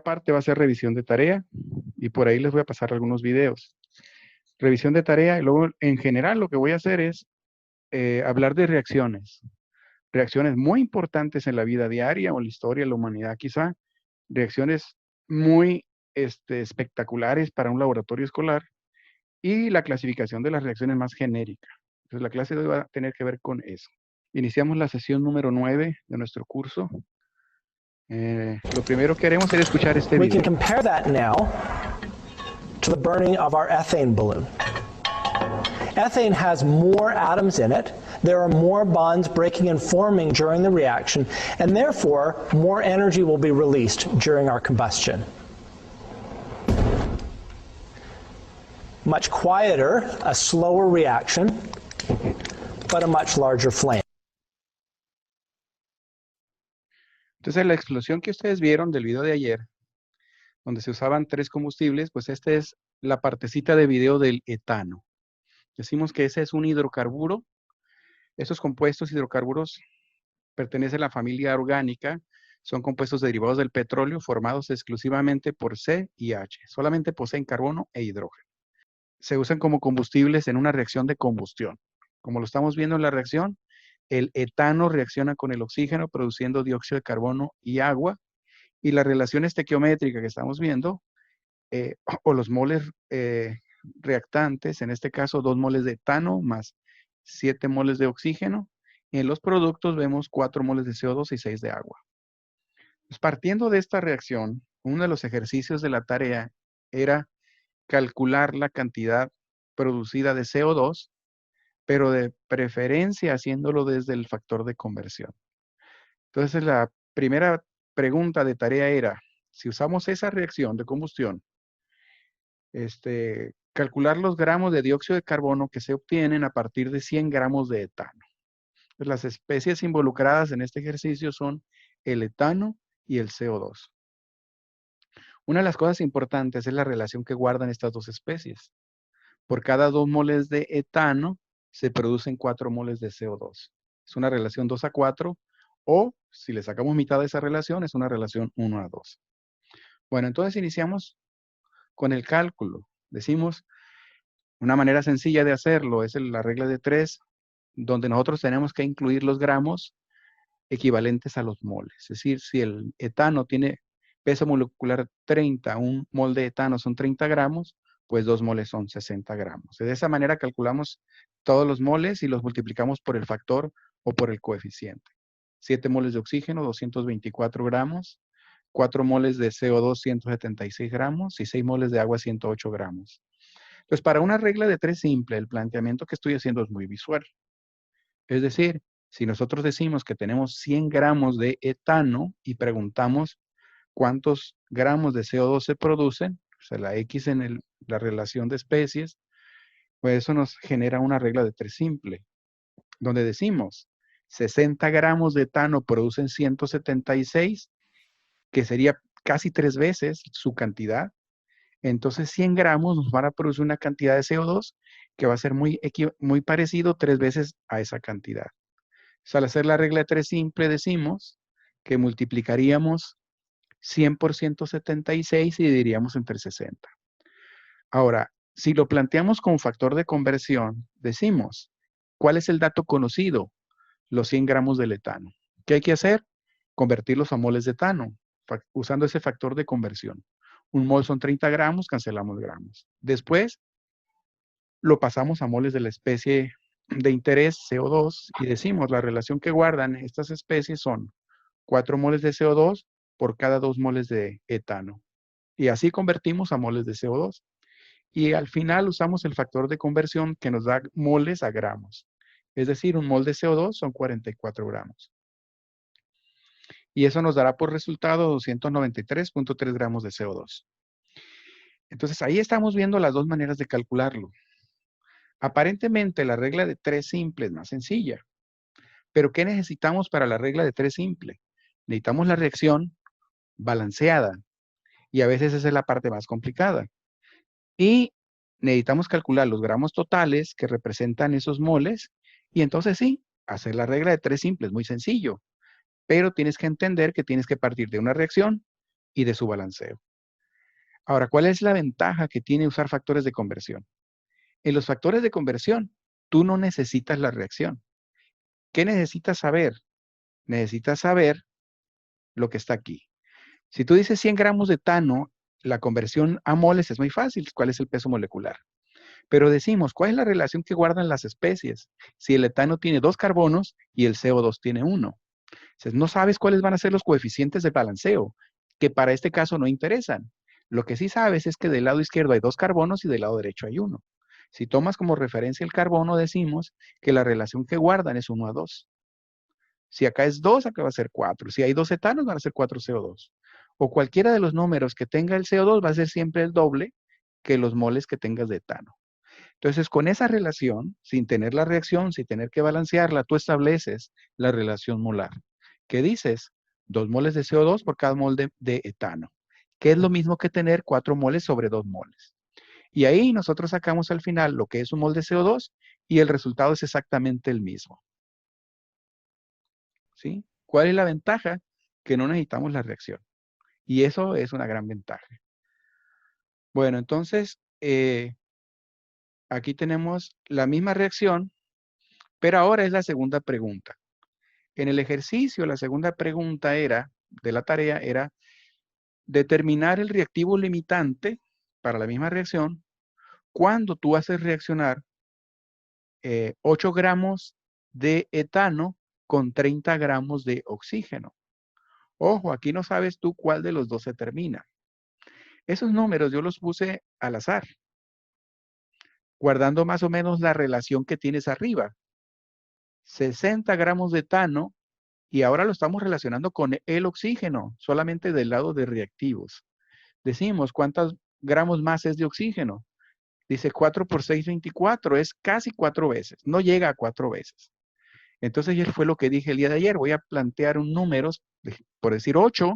parte va a ser revisión de tarea y por ahí les voy a pasar algunos videos. Revisión de tarea y luego en general lo que voy a hacer es hablar de reacciones. Reacciones muy importantes en la vida diaria o en la historia de la humanidad quizá. Reacciones muy espectaculares para un laboratorio escolar y la clasificación de las reacciones más genéricas. Entonces la clase de hoy va a tener que ver con eso. Iniciamos la sesión número 9 de nuestro curso. Lo primero que haremos es escuchar este We can video. compare that now to the burning of our ethane balloon. Ethane has more atoms in it. There are more bonds breaking and forming during the reaction, and therefore more energy will be released during our combustion. Much quieter, a slower reaction, but a much larger flame. Entonces la explosión que ustedes vieron del video de ayer, donde se usaban 3 combustibles, pues esta es la partecita de video del etano. Decimos que ese es un hidrocarburo. Estos compuestos hidrocarburos pertenecen a la familia orgánica, son compuestos derivados del petróleo formados exclusivamente por C y H. Solamente poseen carbono e hidrógeno. Se usan como combustibles en una reacción de combustión. Como lo estamos viendo en la reacción, el etano reacciona con el oxígeno produciendo dióxido de carbono y agua, y la relación estequiométrica que estamos viendo, o los moles reactantes, en este caso 2 moles de etano más 7 moles de oxígeno, y en los productos vemos 4 moles de CO2 y 6 de agua. Pues partiendo de esta reacción, uno de los ejercicios de la tarea era calcular la cantidad producida de CO2, pero de preferencia haciéndolo desde el factor de conversión. Entonces la primera pregunta de tarea era, si usamos esa reacción de combustión, calcular los gramos de dióxido de carbono que se obtienen a partir de 100 gramos de etano. Pues las especies involucradas en este ejercicio son el etano y el CO2. Una de las cosas importantes es la relación que guardan estas dos especies. Por cada 2 moles de etano se producen 4 moles de CO2. Es una relación 2 a 4, o si le sacamos mitad de esa relación, es una relación 1 a 2. Bueno, entonces iniciamos con el cálculo. Decimos, una manera sencilla de hacerlo es la regla de 3, donde nosotros tenemos que incluir los gramos equivalentes a los moles. Es decir, si el etano tiene peso molecular 30, un mol de etano son 30 gramos, pues 2 moles son 60 gramos. De esa manera calculamos todos los moles y los multiplicamos por el factor o por el coeficiente. 7 moles de oxígeno, 224 gramos. 4 moles de CO2, 176 gramos. Y 6 moles de agua, 108 gramos. Entonces, para una regla de 3 simple, el planteamiento que estoy haciendo es muy visual. Es decir, si nosotros decimos que tenemos 100 gramos de etano y preguntamos cuántos gramos de CO2 se producen, o sea, la X en la relación de especies, pues eso nos genera una regla de 3 simple, donde decimos 60 gramos de etano producen 176, que sería casi 3 veces su cantidad. Entonces 100 gramos nos van a producir una cantidad de CO2 que va a ser muy parecido 3 veces a esa cantidad. Entonces, al hacer la regla de 3 simple decimos que multiplicaríamos 100 por 176 y dividiríamos entre 60. Ahora, si lo planteamos con factor de conversión, decimos, ¿cuál es el dato conocido? Los 100 gramos del etano. ¿Qué hay que hacer? Convertirlos a moles de etano, usando ese factor de conversión. Un mol son 30 gramos, cancelamos gramos. Después, lo pasamos a moles de la especie de interés, CO2, y decimos, la relación que guardan estas especies son 4 moles de CO2 por cada 2 moles de etano. Y así convertimos a moles de CO2. Y al final usamos el factor de conversión que nos da moles a gramos. Es decir, un mol de CO2 son 44 gramos. Y eso nos dará por resultado 293.3 gramos de CO2. Entonces, ahí estamos viendo las dos maneras de calcularlo. Aparentemente, la regla de 3 simple es más sencilla. Pero, ¿qué necesitamos para la regla de 3 simple? Necesitamos la reacción balanceada. Y a veces esa es la parte más complicada. Y necesitamos calcular los gramos totales que representan esos moles. Y entonces sí, hacer la regla de 3 simple es muy sencillo. Pero tienes que entender que tienes que partir de una reacción y de su balanceo. Ahora, ¿cuál es la ventaja que tiene usar factores de conversión? En los factores de conversión, tú no necesitas la reacción. ¿Qué necesitas saber? Necesitas saber lo que está aquí. Si tú dices 100 gramos de etano, la conversión a moles es muy fácil. ¿Cuál es el peso molecular? Pero decimos, ¿cuál es la relación que guardan las especies? Si el etano tiene 2 carbonos y el CO2 tiene 1. Entonces, no sabes cuáles van a ser los coeficientes de balanceo, que para este caso no interesan. Lo que sí sabes es que del lado izquierdo hay 2 carbonos y del lado derecho hay 1. Si tomas como referencia el carbono, decimos que la relación que guardan es 1:2. Si acá es 2, acá va a ser 4. Si hay 2 etanos, van a ser 4 CO2. O cualquiera de los números que tenga el CO2 va a ser siempre el doble que los moles que tengas de etano. Entonces, con esa relación, sin tener la reacción, sin tener que balancearla, tú estableces la relación molar. ¿Qué dices? 2 moles de CO2 por cada mol de etano, que es lo mismo que tener 4 moles sobre 2 moles. Y ahí nosotros sacamos al final lo que es un mol de CO2 y el resultado es exactamente el mismo. ¿Sí? ¿Cuál es la ventaja? Que no necesitamos la reacción. Y eso es una gran ventaja. Bueno, entonces, aquí tenemos la misma reacción, pero ahora es la segunda pregunta. En el ejercicio, la segunda pregunta de la tarea era determinar el reactivo limitante para la misma reacción cuando tú haces reaccionar 8 gramos de etano con 30 gramos de oxígeno. Ojo, aquí no sabes tú cuál de los dos se termina. Esos números yo los puse al azar, guardando más o menos la relación que tienes arriba. 60 gramos de etano y ahora lo estamos relacionando con el oxígeno, solamente del lado de reactivos. Decimos, ¿cuántos gramos más es de oxígeno? Dice 4 por 6, 24, es casi 4 veces, no llega a 4 veces. Entonces, ayer fue lo que dije el día de ayer, voy a plantear un número, por decir 8,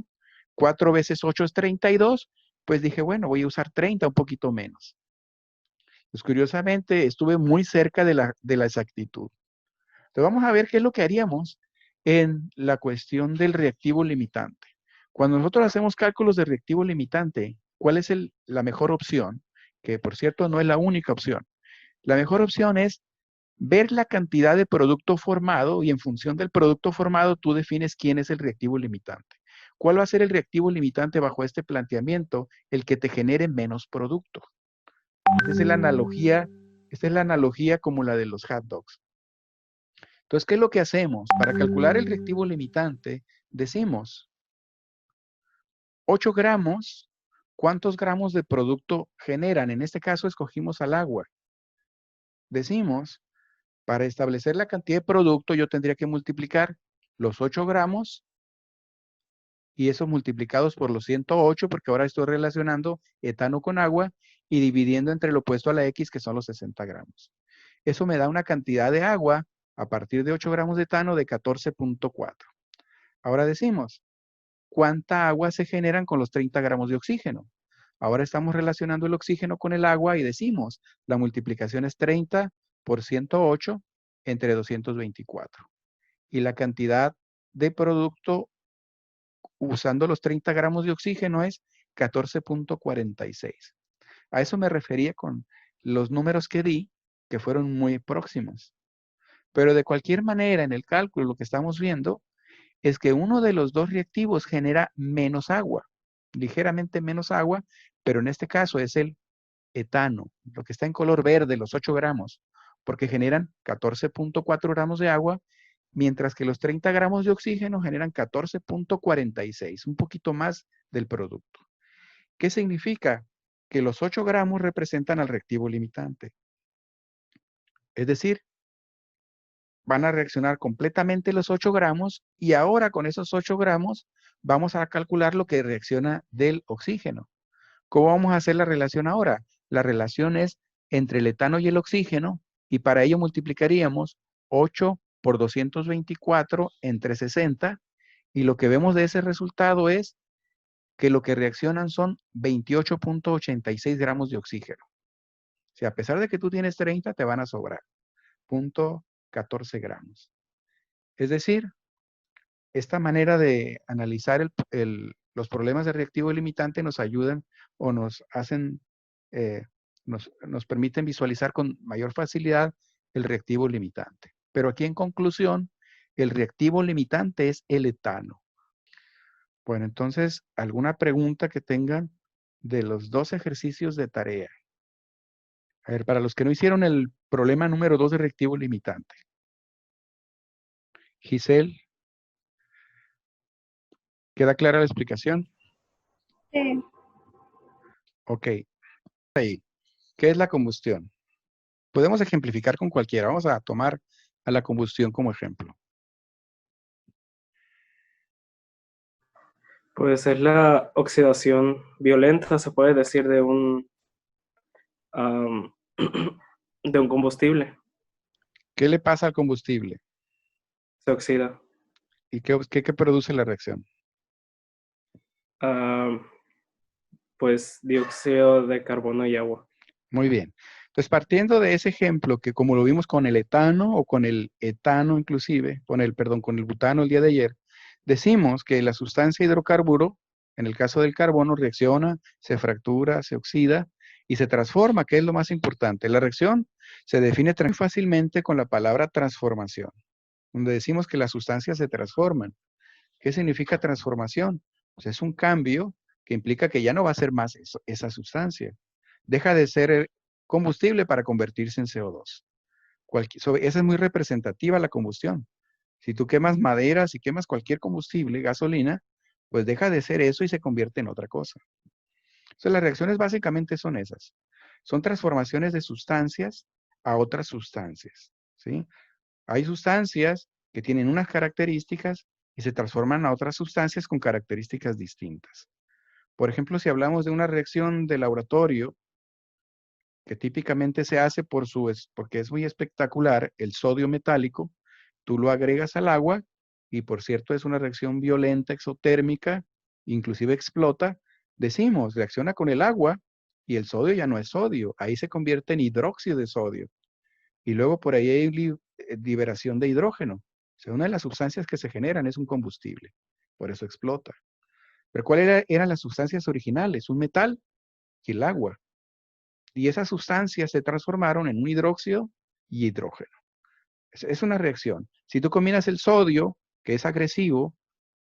4 veces 8 es 32, pues dije, bueno, voy a usar 30, un poquito menos. Pues curiosamente, estuve muy cerca de la exactitud. Entonces, vamos a ver qué es lo que haríamos en la cuestión del reactivo limitante. Cuando nosotros hacemos cálculos de reactivo limitante, ¿cuál es la mejor opción? Que por cierto no es la única opción. La mejor opción es ver la cantidad de producto formado y en función del producto formado tú defines quién es el reactivo limitante. ¿Cuál va a ser el reactivo limitante bajo este planteamiento? El que te genere menos producto. Esta es la analogía como la de los hot dogs. Entonces, ¿qué es lo que hacemos? Para calcular el reactivo limitante, decimos 8 gramos, ¿cuántos gramos de producto generan? En este caso escogimos al agua. Decimos, para establecer la cantidad de producto, yo tendría que multiplicar los 8 gramos y esos multiplicados por los 108, porque ahora estoy relacionando etano con agua y dividiendo entre lo opuesto a la X, que son los 60 gramos. Eso me da una cantidad de agua a partir de 8 gramos de etano de 14.4. Ahora decimos, ¿cuánta agua se generan con los 30 gramos de oxígeno? Ahora estamos relacionando el oxígeno con el agua y decimos, la multiplicación es 30 por 108 entre 224. Y la cantidad de producto usando los 30 gramos de oxígeno es 14.46. A eso me refería con los números que di, que fueron muy próximos. Pero de cualquier manera, en el cálculo, lo que estamos viendo es que uno de los dos reactivos genera menos agua, ligeramente menos agua, pero en este caso es el etano, lo que está en color verde, los 8 gramos, porque generan 14.4 gramos de agua, mientras que los 30 gramos de oxígeno generan 14.46, un poquito más del producto. ¿Qué significa? Que los 8 gramos representan al reactivo limitante. Es decir, van a reaccionar completamente los 8 gramos y ahora con esos 8 gramos vamos a calcular lo que reacciona del oxígeno. ¿Cómo vamos a hacer la relación ahora? La relación es entre el etano y el oxígeno y para ello multiplicaríamos 8 por 224 entre 60 y lo que vemos de ese resultado es que lo que reaccionan son 28.86 gramos de oxígeno. O sea, a pesar de que tú tienes 30, te van a sobrar 0.14 gramos. Es decir, esta manera de analizar Los problemas de reactivo limitante nos ayudan o nos hacen, eh, nos permiten visualizar con mayor facilidad el reactivo limitante. Pero aquí en conclusión, el reactivo limitante es el etano. Bueno, entonces, ¿alguna pregunta que tengan de los dos ejercicios de tarea? A ver, para los que no hicieron el problema número 2 de reactivo limitante. Giselle, ¿queda clara la explicación? Sí. Ok. Ahí. ¿Qué es la combustión? Podemos ejemplificar con cualquiera. Vamos a tomar a la combustión como ejemplo. Pues es la oxidación violenta, se puede decir, am, de un combustible. ¿Qué le pasa al combustible? Se oxida. ¿Y qué produce la reacción? Am, pues dióxido de carbono y agua. Muy bien. Entonces, partiendo de ese ejemplo, que como lo vimos con el etano o con el etano inclusive, con el butano el día de ayer, decimos que la sustancia hidrocarburo, en el caso del carbono, reacciona, se fractura, se oxida y se transforma, que es lo más importante. La reacción se define muy fácilmente con la palabra transformación, donde decimos que las sustancias se transforman. ¿Qué significa transformación? Pues es un cambio que implica que ya no va a ser más esa sustancia. Deja de ser combustible para convertirse en CO2. Esa es muy representativa la combustión. Si tú quemas madera, si quemas cualquier combustible, gasolina, pues deja de ser eso y se convierte en otra cosa. Entonces las reacciones básicamente son esas. Son transformaciones de sustancias a otras sustancias, ¿sí? Hay sustancias que tienen unas características y se transforman a otras sustancias con características distintas. Por ejemplo, si hablamos de una reacción de laboratorio, que típicamente se hace porque es muy espectacular, el sodio metálico, tú lo agregas al agua y por cierto es una reacción violenta, exotérmica, inclusive explota, decimos, reacciona con el agua y el sodio ya no es sodio, ahí se convierte en hidróxido de sodio. Y luego por ahí hay liberación de hidrógeno. O sea, una de las sustancias que se generan es un combustible, por eso explota. Pero ¿cuáles eran las sustancias originales? Un metal y el agua. Y esas sustancias se transformaron en un hidróxido y hidrógeno. Es una reacción. Si tú combinas el sodio, que es agresivo,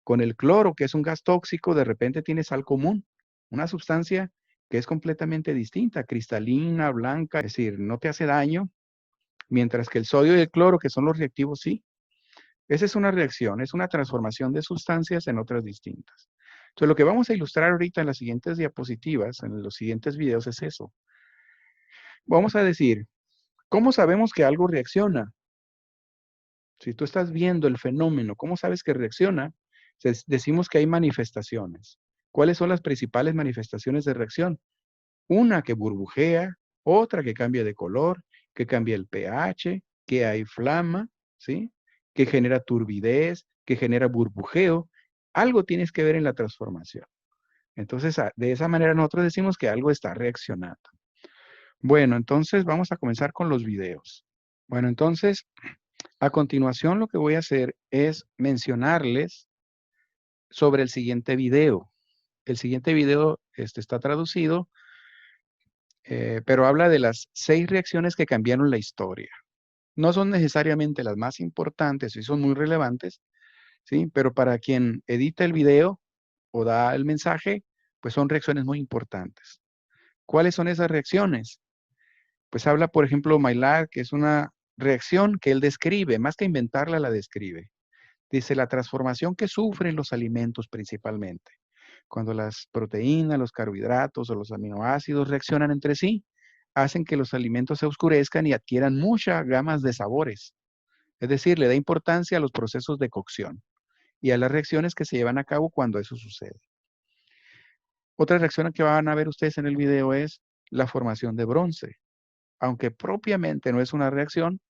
con el cloro, que es un gas tóxico, de repente tienes sal común, una sustancia que es completamente distinta, cristalina, blanca, es decir, no te hace daño, mientras que el sodio y el cloro, que son los reactivos, sí. Esa es una reacción, es una transformación de sustancias en otras distintas. Entonces, lo que vamos a ilustrar ahorita en las siguientes diapositivas, en los siguientes videos, es eso. Vamos a decir, ¿cómo sabemos que algo reacciona? Si tú estás viendo el fenómeno, ¿cómo sabes que reacciona? Decimos que hay manifestaciones. ¿Cuáles son las principales manifestaciones de reacción? Una que burbujea, otra que cambia de color, que cambia el pH, que hay flama, ¿sí? Que genera turbidez, que genera burbujeo. Algo tienes que ver en la transformación. Entonces, de esa manera nosotros decimos que algo está reaccionando. Bueno, entonces vamos a comenzar con los videos. Bueno, entonces, a continuación lo que voy a hacer es mencionarles sobre el siguiente video. El siguiente video está traducido, pero habla de las 6 reacciones que cambiaron la historia. No son necesariamente las más importantes y son muy relevantes, ¿sí? Pero para quien edita el video o da el mensaje, pues son reacciones muy importantes. ¿Cuáles son esas reacciones? Pues habla, por ejemplo, Maillard, que es una reacción que él describe, más que inventarla, la describe. Dice, la transformación que sufren los alimentos principalmente. Cuando las proteínas, los carbohidratos o los aminoácidos reaccionan entre sí, hacen que los alimentos se oscurezcan y adquieran muchas gamas de sabores. Es decir, le da importancia a los procesos de cocción y a las reacciones que se llevan a cabo cuando eso sucede. Otra reacción que van a ver ustedes en el video es la formación de bronce. Aunque propiamente no es una reacción,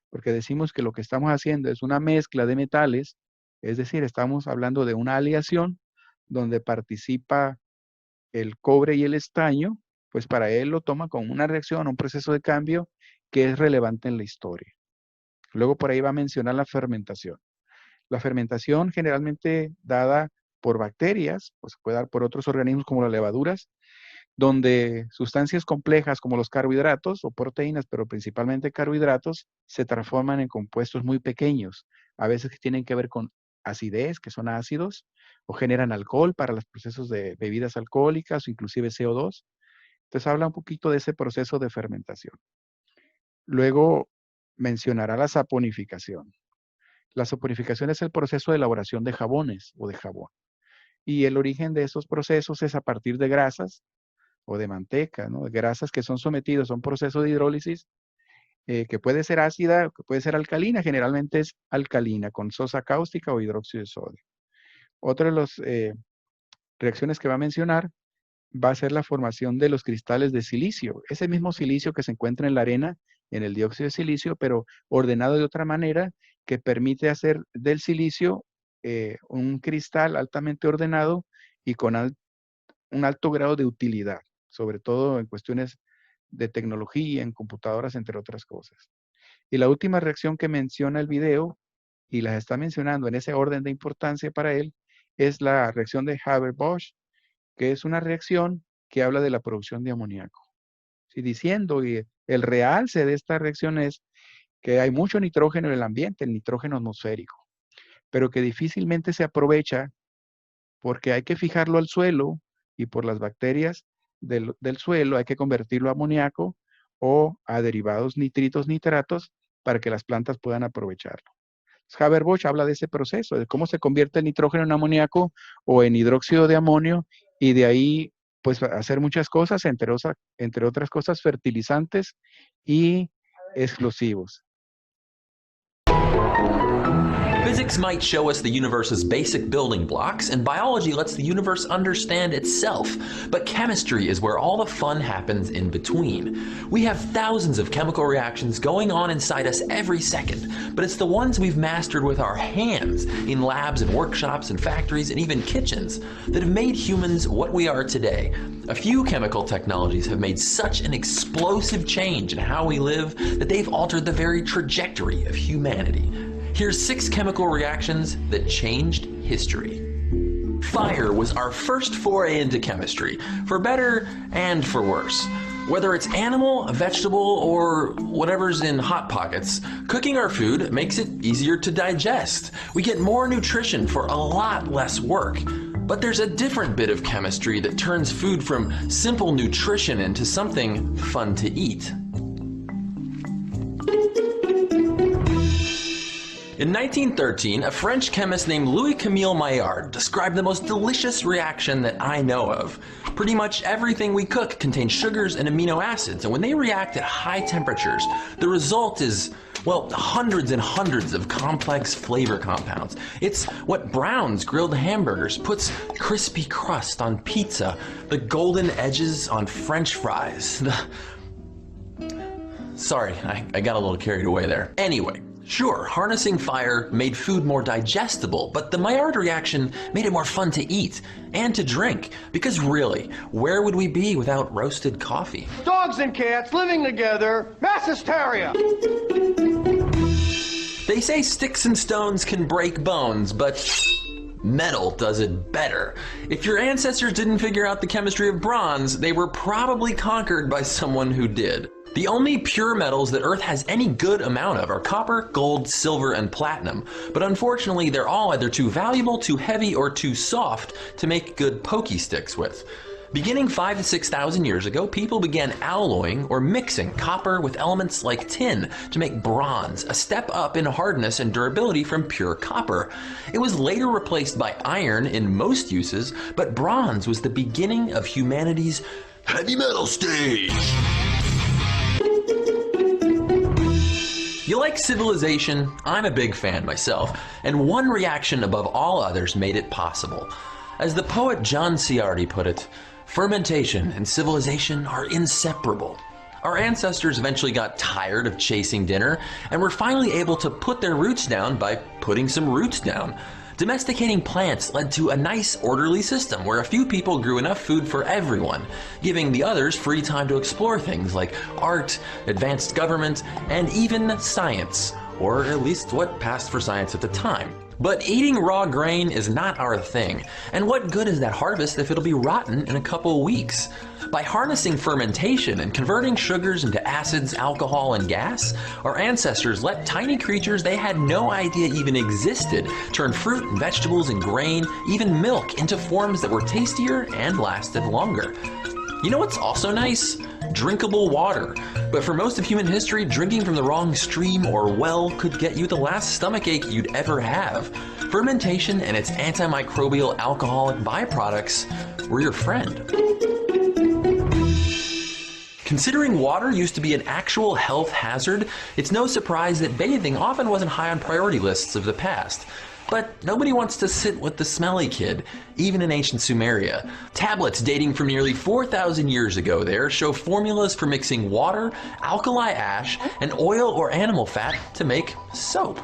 porque decimos que lo que estamos haciendo es una mezcla de metales, es decir, estamos hablando de una aleación donde participa el cobre y el estaño, pues para él lo toma como una reacción, un proceso de cambio que es relevante en la historia. Luego por ahí va a mencionar la fermentación. La fermentación generalmente dada por bacterias, o se puede dar por otros organismos como las levaduras, donde sustancias complejas como los carbohidratos o proteínas, pero principalmente carbohidratos, se transforman en compuestos muy pequeños, a veces que tienen que ver con acidez, que son ácidos, o generan alcohol para los procesos de bebidas alcohólicas o inclusive CO2. Entonces habla un poquito de ese proceso de fermentación. Luego mencionará la saponificación. La saponificación es el proceso de elaboración de jabones o de jabón. Y el origen de estos procesos es a partir de grasas o de manteca, ¿no? Grasas que son sometidas a un proceso de hidrólisis que puede ser ácida o que puede ser alcalina. Generalmente es alcalina con sosa cáustica o hidróxido de sodio. Otra de las reacciones que va a mencionar va a ser la formación de los cristales de silicio. Ese mismo silicio que se encuentra en la arena, en el dióxido de silicio, pero ordenado de otra manera que permite hacer del silicio un cristal altamente ordenado y con un alto grado de utilidad, sobre todo en cuestiones de tecnología, en computadoras, entre otras cosas. Y la última reacción que menciona el video, y las está mencionando en ese orden de importancia para él, es la reacción de Haber-Bosch, que es una reacción que habla de la producción de amoníaco. Sí, diciendo, y el realce de esta reacción es que hay mucho nitrógeno en el ambiente, el nitrógeno atmosférico, pero que difícilmente se aprovecha porque hay que fijarlo al suelo y por las bacterias del suelo hay que convertirlo a amoníaco o a derivados nitritos, nitratos, para que las plantas puedan aprovecharlo. Haber-Bosch habla de ese proceso, de cómo se convierte el nitrógeno en amoníaco o en hidróxido de amonio, y de ahí pues hacer muchas cosas, entre otras cosas fertilizantes y explosivos. Physics might show us the universe's basic building blocks, and biology lets the universe understand itself. But chemistry is where all the fun happens in between. We have thousands of chemical reactions going on inside us every second, but it's the ones we've mastered with our hands in labs and workshops and factories and even kitchens that have made humans what we are today. A few chemical technologies have made such an explosive change in how we live that they've altered the very trajectory of humanity. Here's 6 chemical reactions that changed history. Fire was our first foray into chemistry, for better and for worse. Whether it's animal, vegetable, or whatever's in Hot Pockets, cooking our food makes it easier to digest. We get more nutrition for a lot less work. But there's a different bit of chemistry that turns food from simple nutrition into something fun to eat. In 1913, a French chemist named Louis-Camille Maillard described the most delicious reaction that I know of. Pretty much everything we cook contains sugars and amino acids, and when they react at high temperatures, the result is, well, hundreds and hundreds of complex flavor compounds. It's what browns grilled hamburgers, puts crispy crust on pizza, the golden edges on French fries. Sorry, I got a little carried away there. Anyway. Sure, harnessing fire made food more digestible, but the Maillard reaction made it more fun to eat and to drink. Because really, where would we be without roasted coffee? Dogs and cats living together, mass hysteria! They say sticks and stones can break bones, but metal does it better. If your ancestors didn't figure out the chemistry of bronze, they were probably conquered by someone who did. The only pure metals that Earth has any good amount of are copper, gold, silver, and platinum. But unfortunately, they're all either too valuable, too heavy, or too soft to make good pokey sticks with. Beginning 5,000 to 6,000 years ago, people began alloying or mixing copper with elements like tin to make bronze, a step up in hardness and durability from pure copper. It was later replaced by iron in most uses, but bronze was the beginning of humanity's heavy metal stage. You like civilization? I'm a big fan myself, and one reaction above all others made it possible. As the poet John Ciardi put it, fermentation and civilization are inseparable. Our ancestors eventually got tired of chasing dinner and were finally able to put their roots down by putting some roots down. Domesticating plants led to a nice, orderly system where a few people grew enough food for everyone, giving the others free time to explore things like art, advanced government, and even science, or at least what passed for science at the time. But eating raw grain is not our thing. And what good is that harvest if it'll be rotten in a couple weeks? By harnessing fermentation and converting sugars into acids, alcohol, and gas, our ancestors let tiny creatures they had no idea even existed turn fruit and vegetables and grain, even milk, into forms that were tastier and lasted longer. You know what's also nice? Drinkable water. But for most of human history, drinking from the wrong stream or well could get you the last stomachache you'd ever have. Fermentation and its antimicrobial alcoholic byproducts were your friend. Considering water used to be an actual health hazard, it's no surprise that bathing often wasn't high on priority lists of the past. But nobody wants to sit with the smelly kid, even in ancient Sumeria. Tablets dating from nearly 4,000 years ago there show formulas for mixing water, alkali ash, and oil or animal fat to make soap.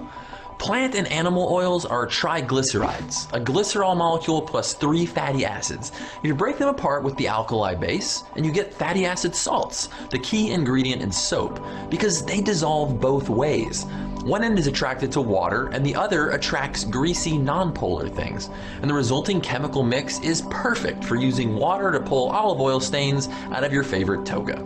Plant and animal oils are triglycerides, a glycerol molecule plus 3 fatty acids. You break them apart with the alkali base, and you get fatty acid salts, the key ingredient in soap, because they dissolve both ways. One end is attracted to water, and the other attracts greasy nonpolar things. And the resulting chemical mix is perfect for using water to pull olive oil stains out of your favorite toga.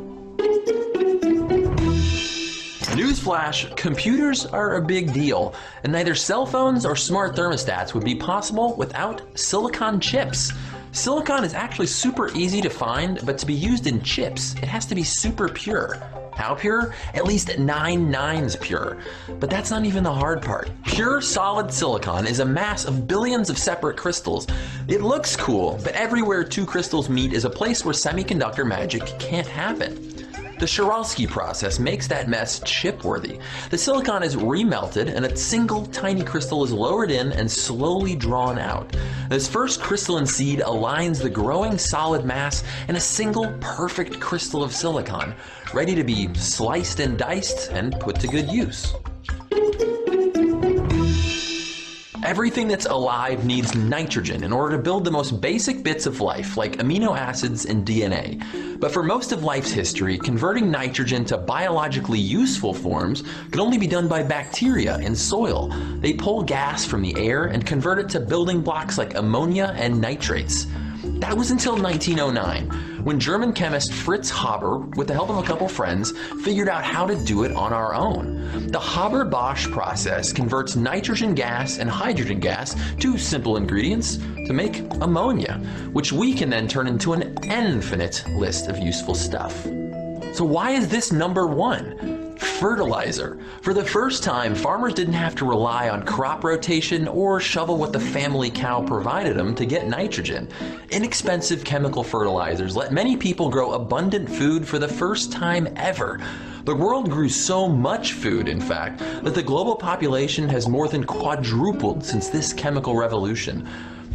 Newsflash, computers are a big deal, and neither cell phones or smart thermostats would be possible without silicon chips. Silicon is actually super easy to find, but to be used in chips, it has to be super pure. How pure? At least 9 nines pure. But that's not even the hard part. Pure solid silicon is a mass of billions of separate crystals. It looks cool, but everywhere 2 crystals meet is a place where semiconductor magic can't happen. The Shiralsky process makes that mess chip-worthy. The silicon is remelted and a single tiny crystal is lowered in and slowly drawn out. This first crystalline seed aligns the growing solid mass in a single perfect crystal of silicon, ready to be sliced and diced and put to good use. Everything that's alive needs nitrogen in order to build the most basic bits of life, like amino acids and DNA. But for most of life's history, converting nitrogen to biologically useful forms could only be done by bacteria in soil. They pull gas from the air and convert it to building blocks like ammonia and nitrates. That was until 1909, when German chemist Fritz Haber, with the help of a couple friends, figured out how to do it on our own. The Haber-Bosch process converts nitrogen gas and hydrogen gas, 2 simple ingredients, to make ammonia, which we can then turn into an infinite list of useful stuff. So why is this number 1? Fertilizer. For the first time, farmers didn't have to rely on crop rotation or shovel what the family cow provided them to get nitrogen. Inexpensive chemical fertilizers let many people grow abundant food for the first time ever. The world grew so much food, in fact, that the global population has more than quadrupled since this chemical revolution.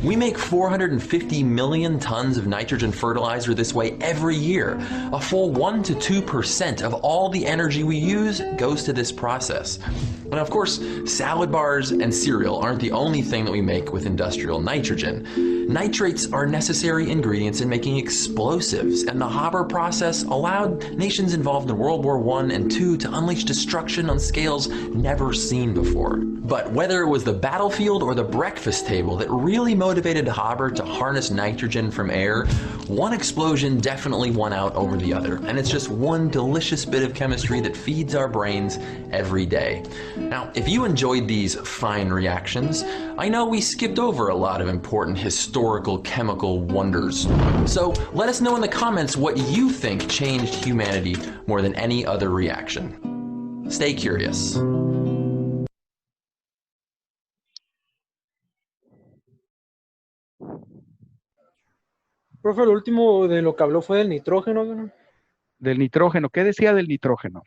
We make 450 million tons of nitrogen fertilizer this way every year. A full 1 to 2% of all the energy we use goes to this process. And of course, salad bars and cereal aren't the only thing that we make with industrial nitrogen. Nitrates are necessary ingredients in making explosives, and the Haber process allowed nations involved in World War I and II to unleash destruction on scales never seen before. But whether it was the battlefield or the breakfast table that really motivated Haber to harness nitrogen from air, one explosion definitely won out over the other, and it's just one delicious bit of chemistry that feeds our brains every day. Now, if you enjoyed these fine reactions, I know we skipped over a lot of important historical chemical wonders. So let us know in the comments what you think changed humanity more than any other reaction. Stay curious. Profe, lo último de lo que habló fue del nitrógeno, ¿no? Del nitrógeno. ¿Qué decía del nitrógeno?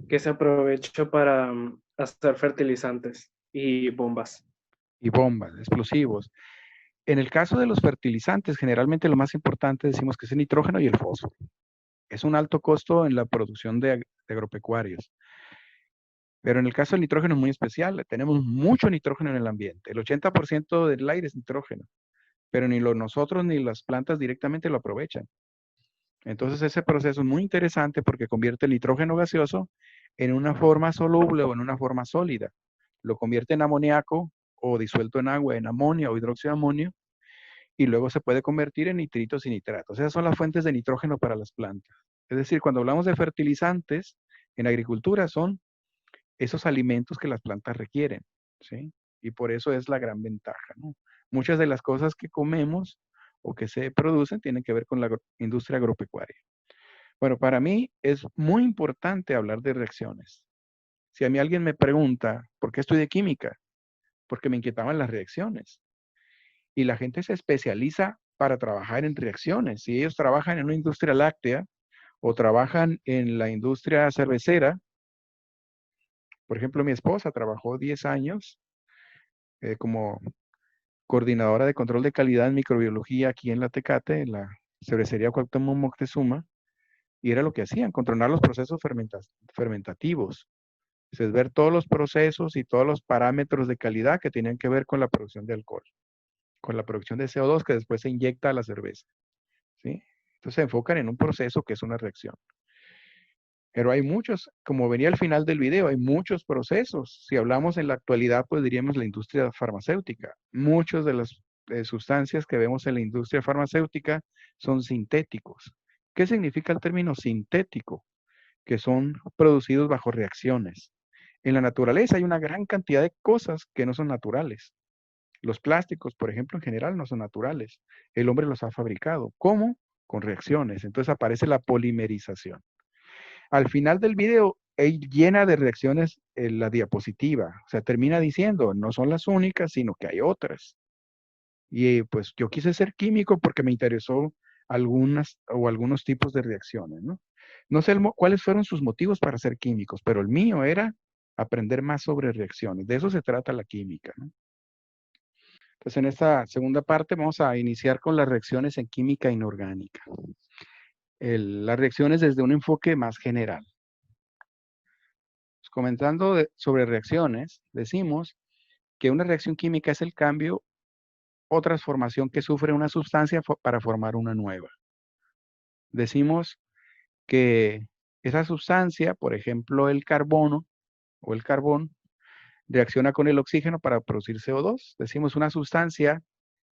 Que se aprovechó para hacer fertilizantes y bombas. Y bombas, explosivos. En el caso de los fertilizantes, generalmente lo más importante decimos que es el nitrógeno y el fósforo. Es un alto costo en la producción de agropecuarios. Pero en el caso del nitrógeno es muy especial. Tenemos mucho nitrógeno en el ambiente. El 80% del aire es nitrógeno. Pero ni nosotros ni las plantas directamente lo aprovechan. Entonces ese proceso es muy interesante porque convierte el nitrógeno gaseoso en una forma soluble o en una forma sólida. Lo convierte en amoníaco o disuelto en agua, en amonio o hidróxido de amonio, y luego se puede convertir en nitritos y nitratos. Esas son las fuentes de nitrógeno para las plantas. Es decir, cuando hablamos de fertilizantes en agricultura son esos alimentos que las plantas requieren, ¿sí? Y por eso es la gran ventaja, ¿no? Muchas de las cosas que comemos o que se producen tienen que ver con la industria agropecuaria. Bueno, para mí es muy importante hablar de reacciones. Si a mí alguien me pregunta, ¿por qué estudié química? Porque me inquietaban las reacciones. Y la gente se especializa para trabajar en reacciones. Si ellos trabajan en una industria láctea o trabajan en la industria cervecera, por ejemplo, mi esposa trabajó 10 años como coordinadora de control de calidad en microbiología aquí en la Tecate, en la cervecería Cuauhtémoc Moctezuma, y era lo que hacían, controlar los procesos fermentativos. Es ver todos los procesos y todos los parámetros de calidad que tenían que ver con la producción de alcohol, con la producción de CO2 que después se inyecta a la cerveza, ¿sí? Entonces se enfocan en un proceso que es una reacción. Pero hay muchos, como venía al final del video, hay muchos procesos. Si hablamos en la actualidad, pues diríamos la industria farmacéutica. Muchas de las sustancias que vemos en la industria farmacéutica son sintéticos. ¿Qué significa el término sintético? Que son producidos bajo reacciones. En la naturaleza hay una gran cantidad de cosas que no son naturales. Los plásticos, por ejemplo, en general no son naturales. El hombre los ha fabricado. ¿Cómo? Con reacciones. Entonces aparece la polimerización. Al final del video, llena de reacciones en la diapositiva. O sea, termina diciendo, no son las únicas, sino que hay otras. Y pues yo quise ser químico porque me interesó algunos tipos de reacciones, ¿no? No sé cuáles fueron sus motivos para ser químicos, pero el mío era aprender más sobre reacciones. De eso se trata la química, ¿no? Entonces, en esta segunda parte vamos a iniciar con las reacciones en química inorgánica. Las reacciones desde un enfoque más general. Pues, comentando sobre reacciones, decimos que una reacción química es el cambio o transformación que sufre una sustancia para formar una nueva. Decimos que esa sustancia, por ejemplo, el carbono o el carbón, reacciona con el oxígeno para producir CO2. Decimos una sustancia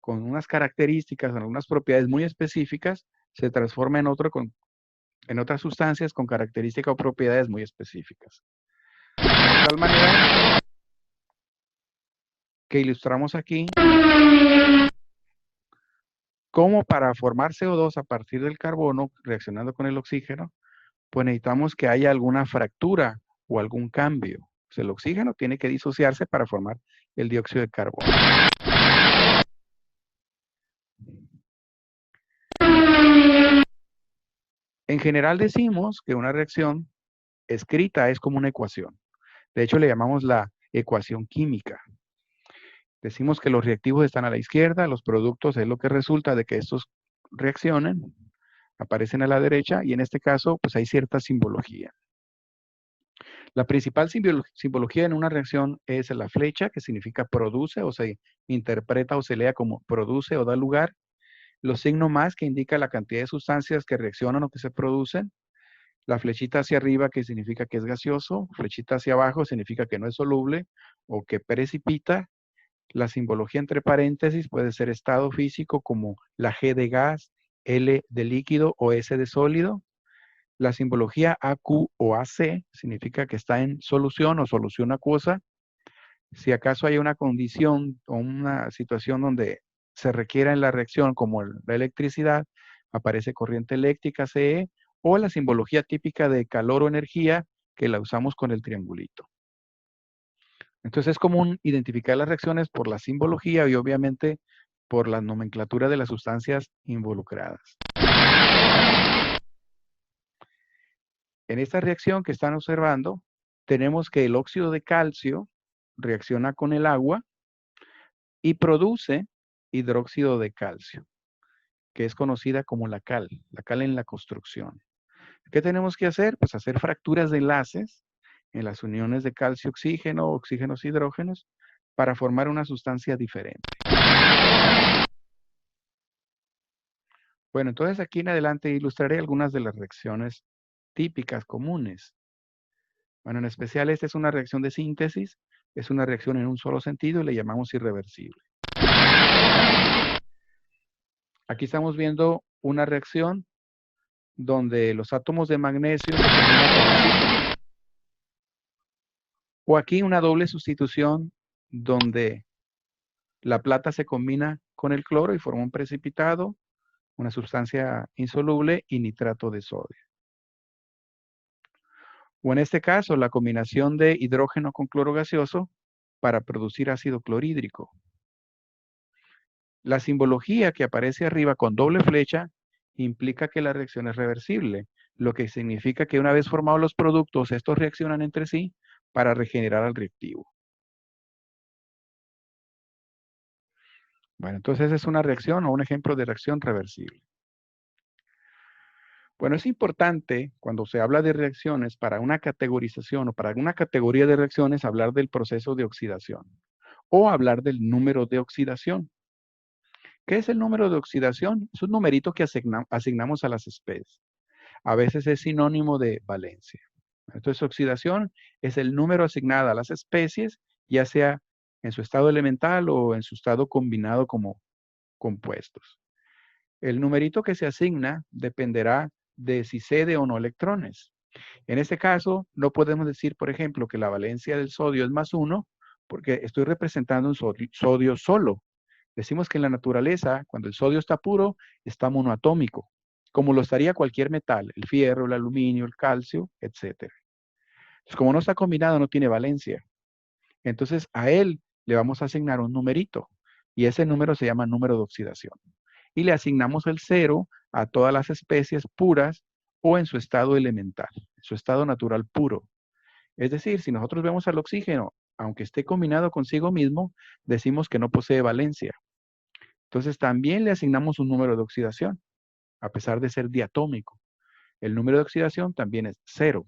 con unas características, algunas propiedades muy específicas, se transforma en otras sustancias con características o propiedades muy específicas. De tal manera que ilustramos aquí cómo para formar CO2 a partir del carbono, reaccionando con el oxígeno, pues necesitamos que haya alguna fractura o algún cambio. O sea, el oxígeno tiene que disociarse para formar el dióxido de carbono. En general decimos que una reacción escrita es como una ecuación. De hecho, le llamamos la ecuación química. Decimos que los reactivos están a la izquierda, los productos es lo que resulta de que estos reaccionen, aparecen a la derecha, y en este caso, pues hay cierta simbología. La principal simbología en una reacción es la flecha, que significa produce, o se interpreta o se lea como produce o da lugar. Los signos más, que indica la cantidad de sustancias que reaccionan o que se producen. La flechita hacia arriba, que significa que es gaseoso. Flechita hacia abajo significa que no es soluble o que precipita. La simbología entre paréntesis puede ser estado físico, como la G de gas, L de líquido o S de sólido. La simbología AQ o AC significa que está en solución o solución acuosa. Si acaso hay una condición o una situación donde se requiera en la reacción, como la electricidad, aparece corriente eléctrica, CE, o la simbología típica de calor o energía, que la usamos con el triangulito. Entonces es común identificar las reacciones por la simbología y obviamente por la nomenclatura de las sustancias involucradas. En esta reacción que están observando, tenemos que el óxido de calcio reacciona con el agua y produce hidróxido de calcio, que es conocida como la cal en la construcción. ¿Qué tenemos que hacer? Pues hacer fracturas de enlaces en las uniones de calcio-oxígeno, oxígenos-hidrógenos, para formar una sustancia diferente. Bueno, entonces aquí en adelante ilustraré algunas de las reacciones típicas comunes. Bueno, en especial esta es una reacción de síntesis, es una reacción en un solo sentido y le llamamos irreversible. Aquí estamos viendo una reacción donde los átomos de magnesio se combinan con oxígeno. O aquí una doble sustitución donde la plata se combina con el cloro y forma un precipitado, una sustancia insoluble y nitrato de sodio. O en este caso, la combinación de hidrógeno con cloro gaseoso para producir ácido clorhídrico. La simbología que aparece arriba con doble flecha implica que la reacción es reversible, lo que significa que una vez formados los productos, estos reaccionan entre sí para regenerar al reactivo. Bueno, entonces es una reacción o un ejemplo de reacción reversible. Bueno, es importante cuando se habla de reacciones para una categorización o para una categoría de reacciones hablar del proceso de oxidación o hablar del número de oxidación. ¿Qué es el número de oxidación? Es un numerito que asignamos a las especies. A veces es sinónimo de valencia. Entonces, oxidación es el número asignado a las especies, ya sea en su estado elemental o en su estado combinado como compuestos. El numerito que se asigna dependerá de si cede o no electrones. En este caso, no podemos decir, por ejemplo, que la valencia del sodio es +1, porque estoy representando un sodio solo. Decimos que en la naturaleza, cuando el sodio está puro, está monoatómico, como lo estaría cualquier metal, el fierro, el aluminio, el calcio, etc. Pues como no está combinado, no tiene valencia. Entonces, a él le vamos a asignar un numerito, y ese número se llama número de oxidación. Y le asignamos el 0 a todas las especies puras o en su estado elemental, en su estado natural puro. Es decir, si nosotros vemos al oxígeno, aunque esté combinado consigo mismo, decimos que no posee valencia. Entonces también le asignamos un número de oxidación, a pesar de ser diatómico. El número de oxidación también es 0.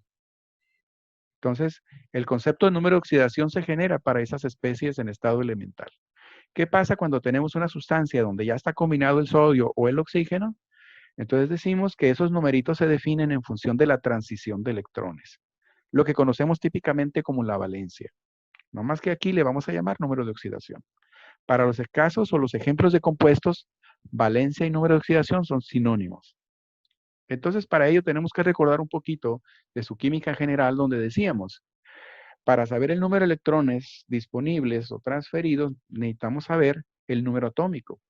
Entonces, el concepto de número de oxidación se genera para esas especies en estado elemental. ¿Qué pasa cuando tenemos una sustancia donde ya está combinado el sodio o el oxígeno? Entonces decimos que esos numeritos se definen en función de la transición de electrones, lo que conocemos típicamente como la valencia. No más que aquí le vamos a llamar número de oxidación. Para los casos o los ejemplos de compuestos, valencia y número de oxidación son sinónimos. Entonces, para ello tenemos que recordar un poquito de su química general, donde decíamos, para saber el número de electrones disponibles o transferidos, necesitamos saber el número atómico.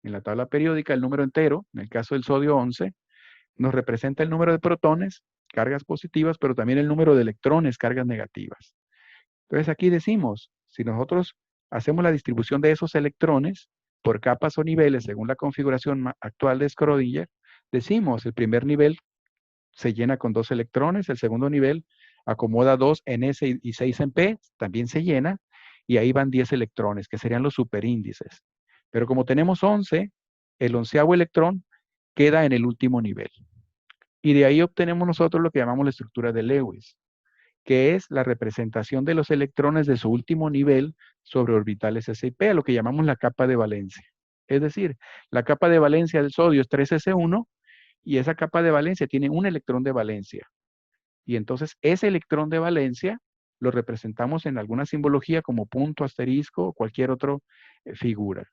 En la tabla periódica, el número entero, en el caso del sodio 11, nos representa el número de protones, cargas positivas, pero también el número de electrones, cargas negativas. Entonces aquí decimos, si nosotros hacemos la distribución de esos electrones por capas o niveles según la configuración actual de Schrödinger, decimos el primer nivel se llena con 2 electrones, el segundo nivel acomoda 2 en S y 6 en P, también se llena, y ahí van 10 electrones, que serían los superíndices. Pero como tenemos 11, el 11º electrón queda en el último nivel. Y de ahí obtenemos nosotros lo que llamamos la estructura de Lewis, que es la representación de los electrones de su último nivel sobre orbitales S y P, a lo que llamamos la capa de valencia. Es decir, la capa de valencia del sodio es 3s1 y esa capa de valencia tiene un electrón de valencia. Y entonces ese electrón de valencia lo representamos en alguna simbología como punto, asterisco o cualquier otra figura.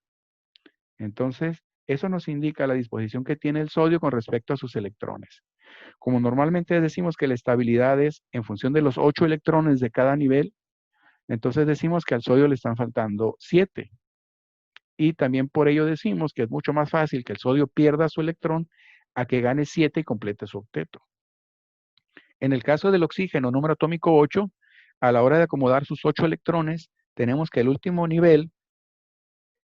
Entonces, eso nos indica la disposición que tiene el sodio con respecto a sus electrones. Como normalmente decimos que la estabilidad es en función de los 8 electrones de cada nivel, entonces decimos que al sodio le están faltando 7. Y también por ello decimos que es mucho más fácil que el sodio pierda su electrón a que gane 7 y complete su octeto. En el caso del oxígeno, número atómico 8, a la hora de acomodar sus 8 electrones, tenemos que el último nivel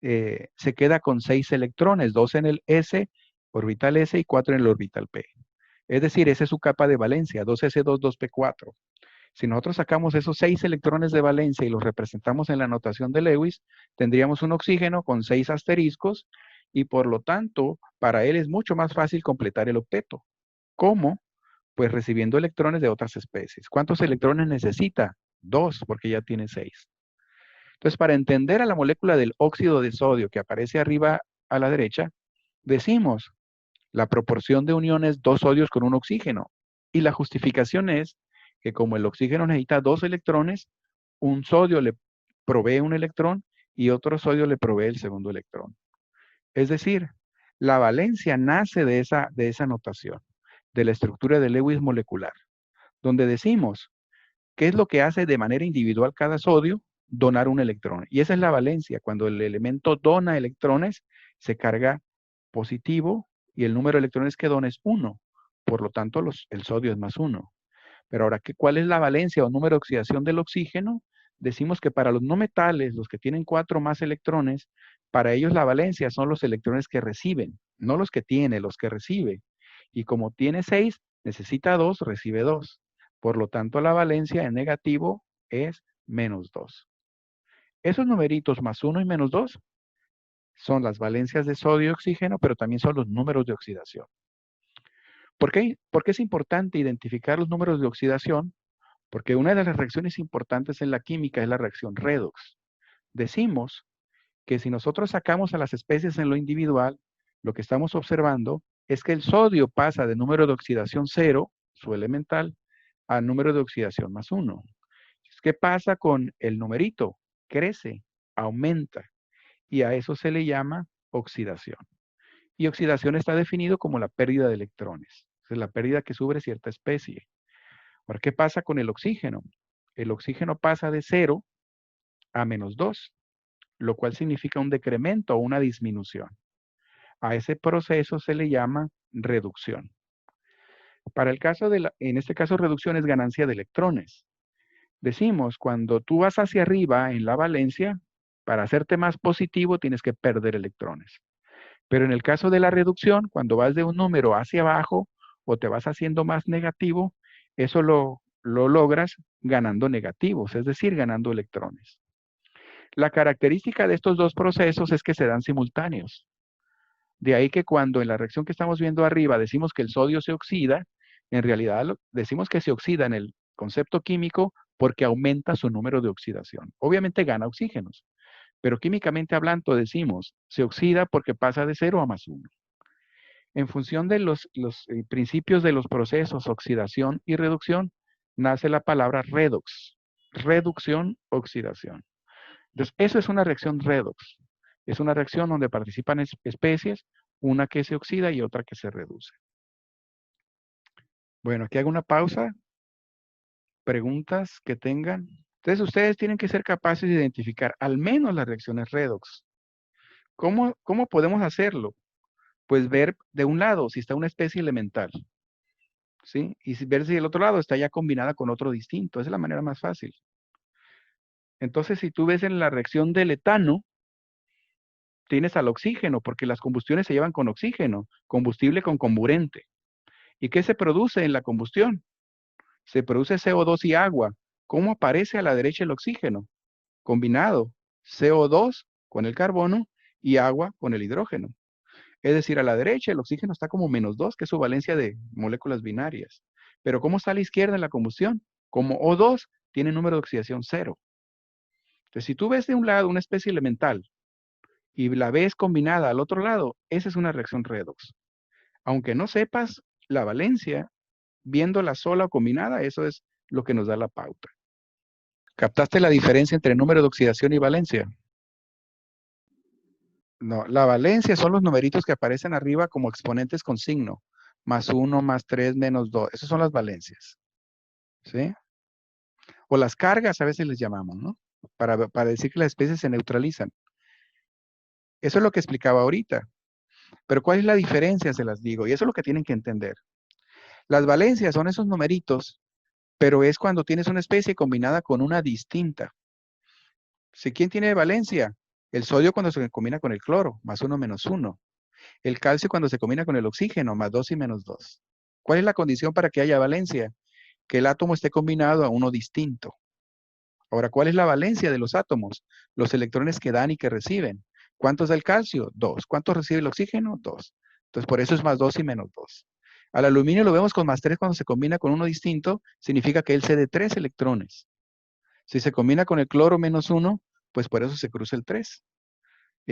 se queda con 6 electrones, 2 en el S, orbital S y 4 en el orbital P. Es decir, esa es su capa de valencia, 2s2, 2p4. Si nosotros sacamos esos 6 electrones de valencia y los representamos en la notación de Lewis, tendríamos un oxígeno con 6 asteriscos y por lo tanto, para él es mucho más fácil completar el octeto. ¿Cómo? Pues recibiendo electrones de otras especies. ¿Cuántos electrones necesita? 2, porque ya tiene 6. Entonces, para entender a la molécula del óxido de sodio que aparece arriba a la derecha, decimos la proporción de uniones 2 sodios con un oxígeno. Y la justificación es que como el oxígeno necesita 2 electrones, un sodio le provee un electrón y otro sodio le provee el segundo electrón. Es decir, la valencia nace de esa notación, de la estructura de Lewis molecular, donde decimos qué es lo que hace de manera individual cada sodio, donar un electrón. Y esa es la valencia. Cuando el elemento dona electrones, se carga positivo y el número de electrones que dona es 1. Por lo tanto, el sodio es más 1. Pero ahora, ¿cuál es la valencia o número de oxidación del oxígeno? Decimos que para los no metales, los que tienen 4 más electrones, para ellos la valencia son los electrones que reciben, no los que tiene, los que recibe. Y como tiene 6, necesita 2, recibe 2. Por lo tanto, la valencia en negativo es menos 2. Esos numeritos más 1 y menos 2 son las valencias de sodio y oxígeno, pero también son los números de oxidación. ¿Por qué es importante identificar los números de oxidación? Porque una de las reacciones importantes en la química es la reacción redox. Decimos que si nosotros sacamos a las especies en lo individual, lo que estamos observando es que el sodio pasa de número de oxidación 0, su elemental, a número de oxidación más 1. ¿Qué pasa con el numerito? Crece, aumenta, y a eso se le llama oxidación. Y oxidación está definido como la pérdida de electrones, es la pérdida que sufre cierta especie. Ahora, ¿qué pasa con el oxígeno? El oxígeno pasa de 0 a menos 2, lo cual significa un decremento o una disminución. A ese proceso se le llama reducción. Para el caso en este caso, reducción es ganancia de electrones. Decimos, cuando tú vas hacia arriba en la valencia, para hacerte más positivo tienes que perder electrones. Pero en el caso de la reducción, cuando vas de un número hacia abajo o te vas haciendo más negativo, eso lo logras ganando negativos, es decir, ganando electrones. La característica de estos dos procesos es que se dan simultáneos. De ahí que cuando en la reacción que estamos viendo arriba decimos que el sodio se oxida, en realidad decimos que se oxida en el concepto químico porque aumenta su número de oxidación. Obviamente gana oxígenos, pero químicamente hablando decimos se oxida porque pasa de 0 a más 1. En función de los principios de los procesos oxidación y reducción, nace la palabra redox. Reducción, oxidación. Entonces, eso es una reacción redox. Es una reacción donde participan especies, una que se oxida y otra que se reduce. Bueno, aquí hago una pausa. Preguntas que tengan. Entonces, ustedes tienen que ser capaces de identificar al menos las reacciones redox. ¿Cómo podemos hacerlo? Pues ver de un lado si está una especie elemental, ¿sí? Y ver si del otro lado está ya combinada con otro distinto. Esa es la manera más fácil. Entonces, si tú ves en la reacción del etano, tienes al oxígeno, porque las combustiones se llevan con oxígeno, combustible con comburente. ¿Y qué se produce en la combustión? Se produce CO2 y agua. ¿Cómo aparece a la derecha el oxígeno? Combinado, CO2 con el carbono y agua con el hidrógeno. Es decir, a la derecha el oxígeno está como menos 2, que es su valencia de moléculas binarias. Pero ¿cómo está a la izquierda en la combustión? Como O2 tiene número de oxidación 0. Entonces, si tú ves de un lado una especie elemental y la ves combinada al otro lado, esa es una reacción redox. Aunque no sepas la valencia, viéndola sola o combinada, eso es lo que nos da la pauta. ¿Captaste la diferencia entre número de oxidación y valencia? No, la valencia son los numeritos que aparecen arriba como exponentes con signo. Más 1, más 3, menos 2. Esas son las valencias. ¿Sí? O las cargas a veces les llamamos, ¿no? Para decir que las especies se neutralizan. Eso es lo que explicaba ahorita. Pero ¿cuál es la diferencia? Se las digo. Y eso es lo que tienen que entender. Las valencias son esos numeritos, pero es cuando tienes una especie combinada con una distinta. ¿Sí? ¿Quién tiene valencia? El sodio cuando se combina con el cloro, más 1 menos 1. El calcio cuando se combina con el oxígeno, más 2 y menos 2. ¿Cuál es la condición para que haya valencia? Que el átomo esté combinado a uno distinto. Ahora, ¿cuál es la valencia de los átomos? Los electrones que dan y que reciben. ¿Cuántos da el calcio? 2. ¿Cuántos recibe el oxígeno? 2. Entonces, por eso es más 2 y menos 2. Al aluminio lo vemos con más 3 cuando se combina con uno distinto, significa que él cede 3 electrones. Si se combina con el cloro menos 1, pues por eso se cruza el 3.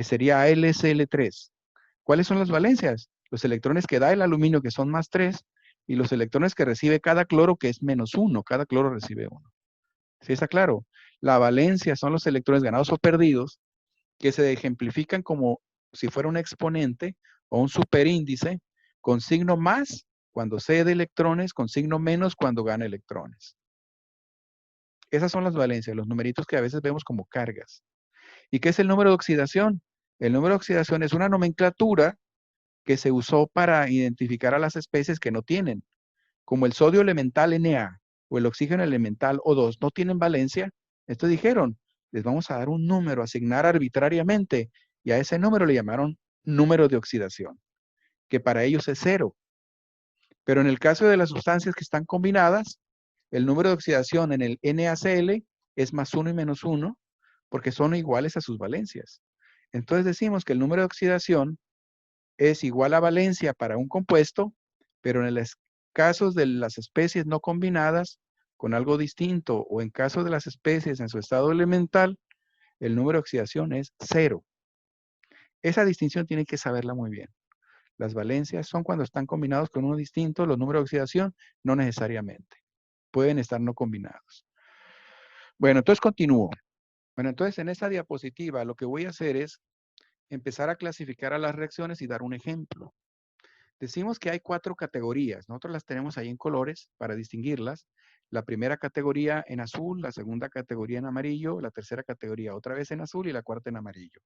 Sería AlSl3. ¿Cuáles son las valencias? Los electrones que da el aluminio, que son más 3, y los electrones que recibe cada cloro, que es -1, cada cloro recibe 1. ¿Sí está claro? La valencia son los electrones ganados o perdidos, que se ejemplifican como si fuera un exponente o un superíndice, con signo más cuando cede electrones, con signo menos cuando gana electrones. Esas son las valencias, los numeritos que a veces vemos como cargas. ¿Y qué es el número de oxidación? El número de oxidación es una nomenclatura que se usó para identificar a las especies que no tienen, como el sodio elemental Na o el oxígeno elemental O2, no tienen valencia. Entonces dijeron, les vamos a dar un número, asignar arbitrariamente, y a ese número le llamaron número de oxidación, que para ellos es 0. Pero en el caso de las sustancias que están combinadas, el número de oxidación en el NaCl es +1 y -1, porque son iguales a sus valencias. Entonces decimos que el número de oxidación es igual a valencia para un compuesto, pero en los casos de las especies no combinadas con algo distinto, o en caso de las especies en su estado elemental, el número de oxidación es 0. Esa distinción tienen que saberla muy bien. Las valencias son cuando están combinados con uno distinto, los números de oxidación no necesariamente. Pueden estar no combinados. Bueno, entonces continúo. Bueno, entonces en esta diapositiva lo que voy a hacer es empezar a clasificar a las reacciones y dar un ejemplo. Decimos que hay 4 categorías. Nosotros las tenemos ahí en colores para distinguirlas. La primera categoría en azul, la segunda categoría en amarillo, la tercera categoría otra vez en azul y la cuarta en amarillo.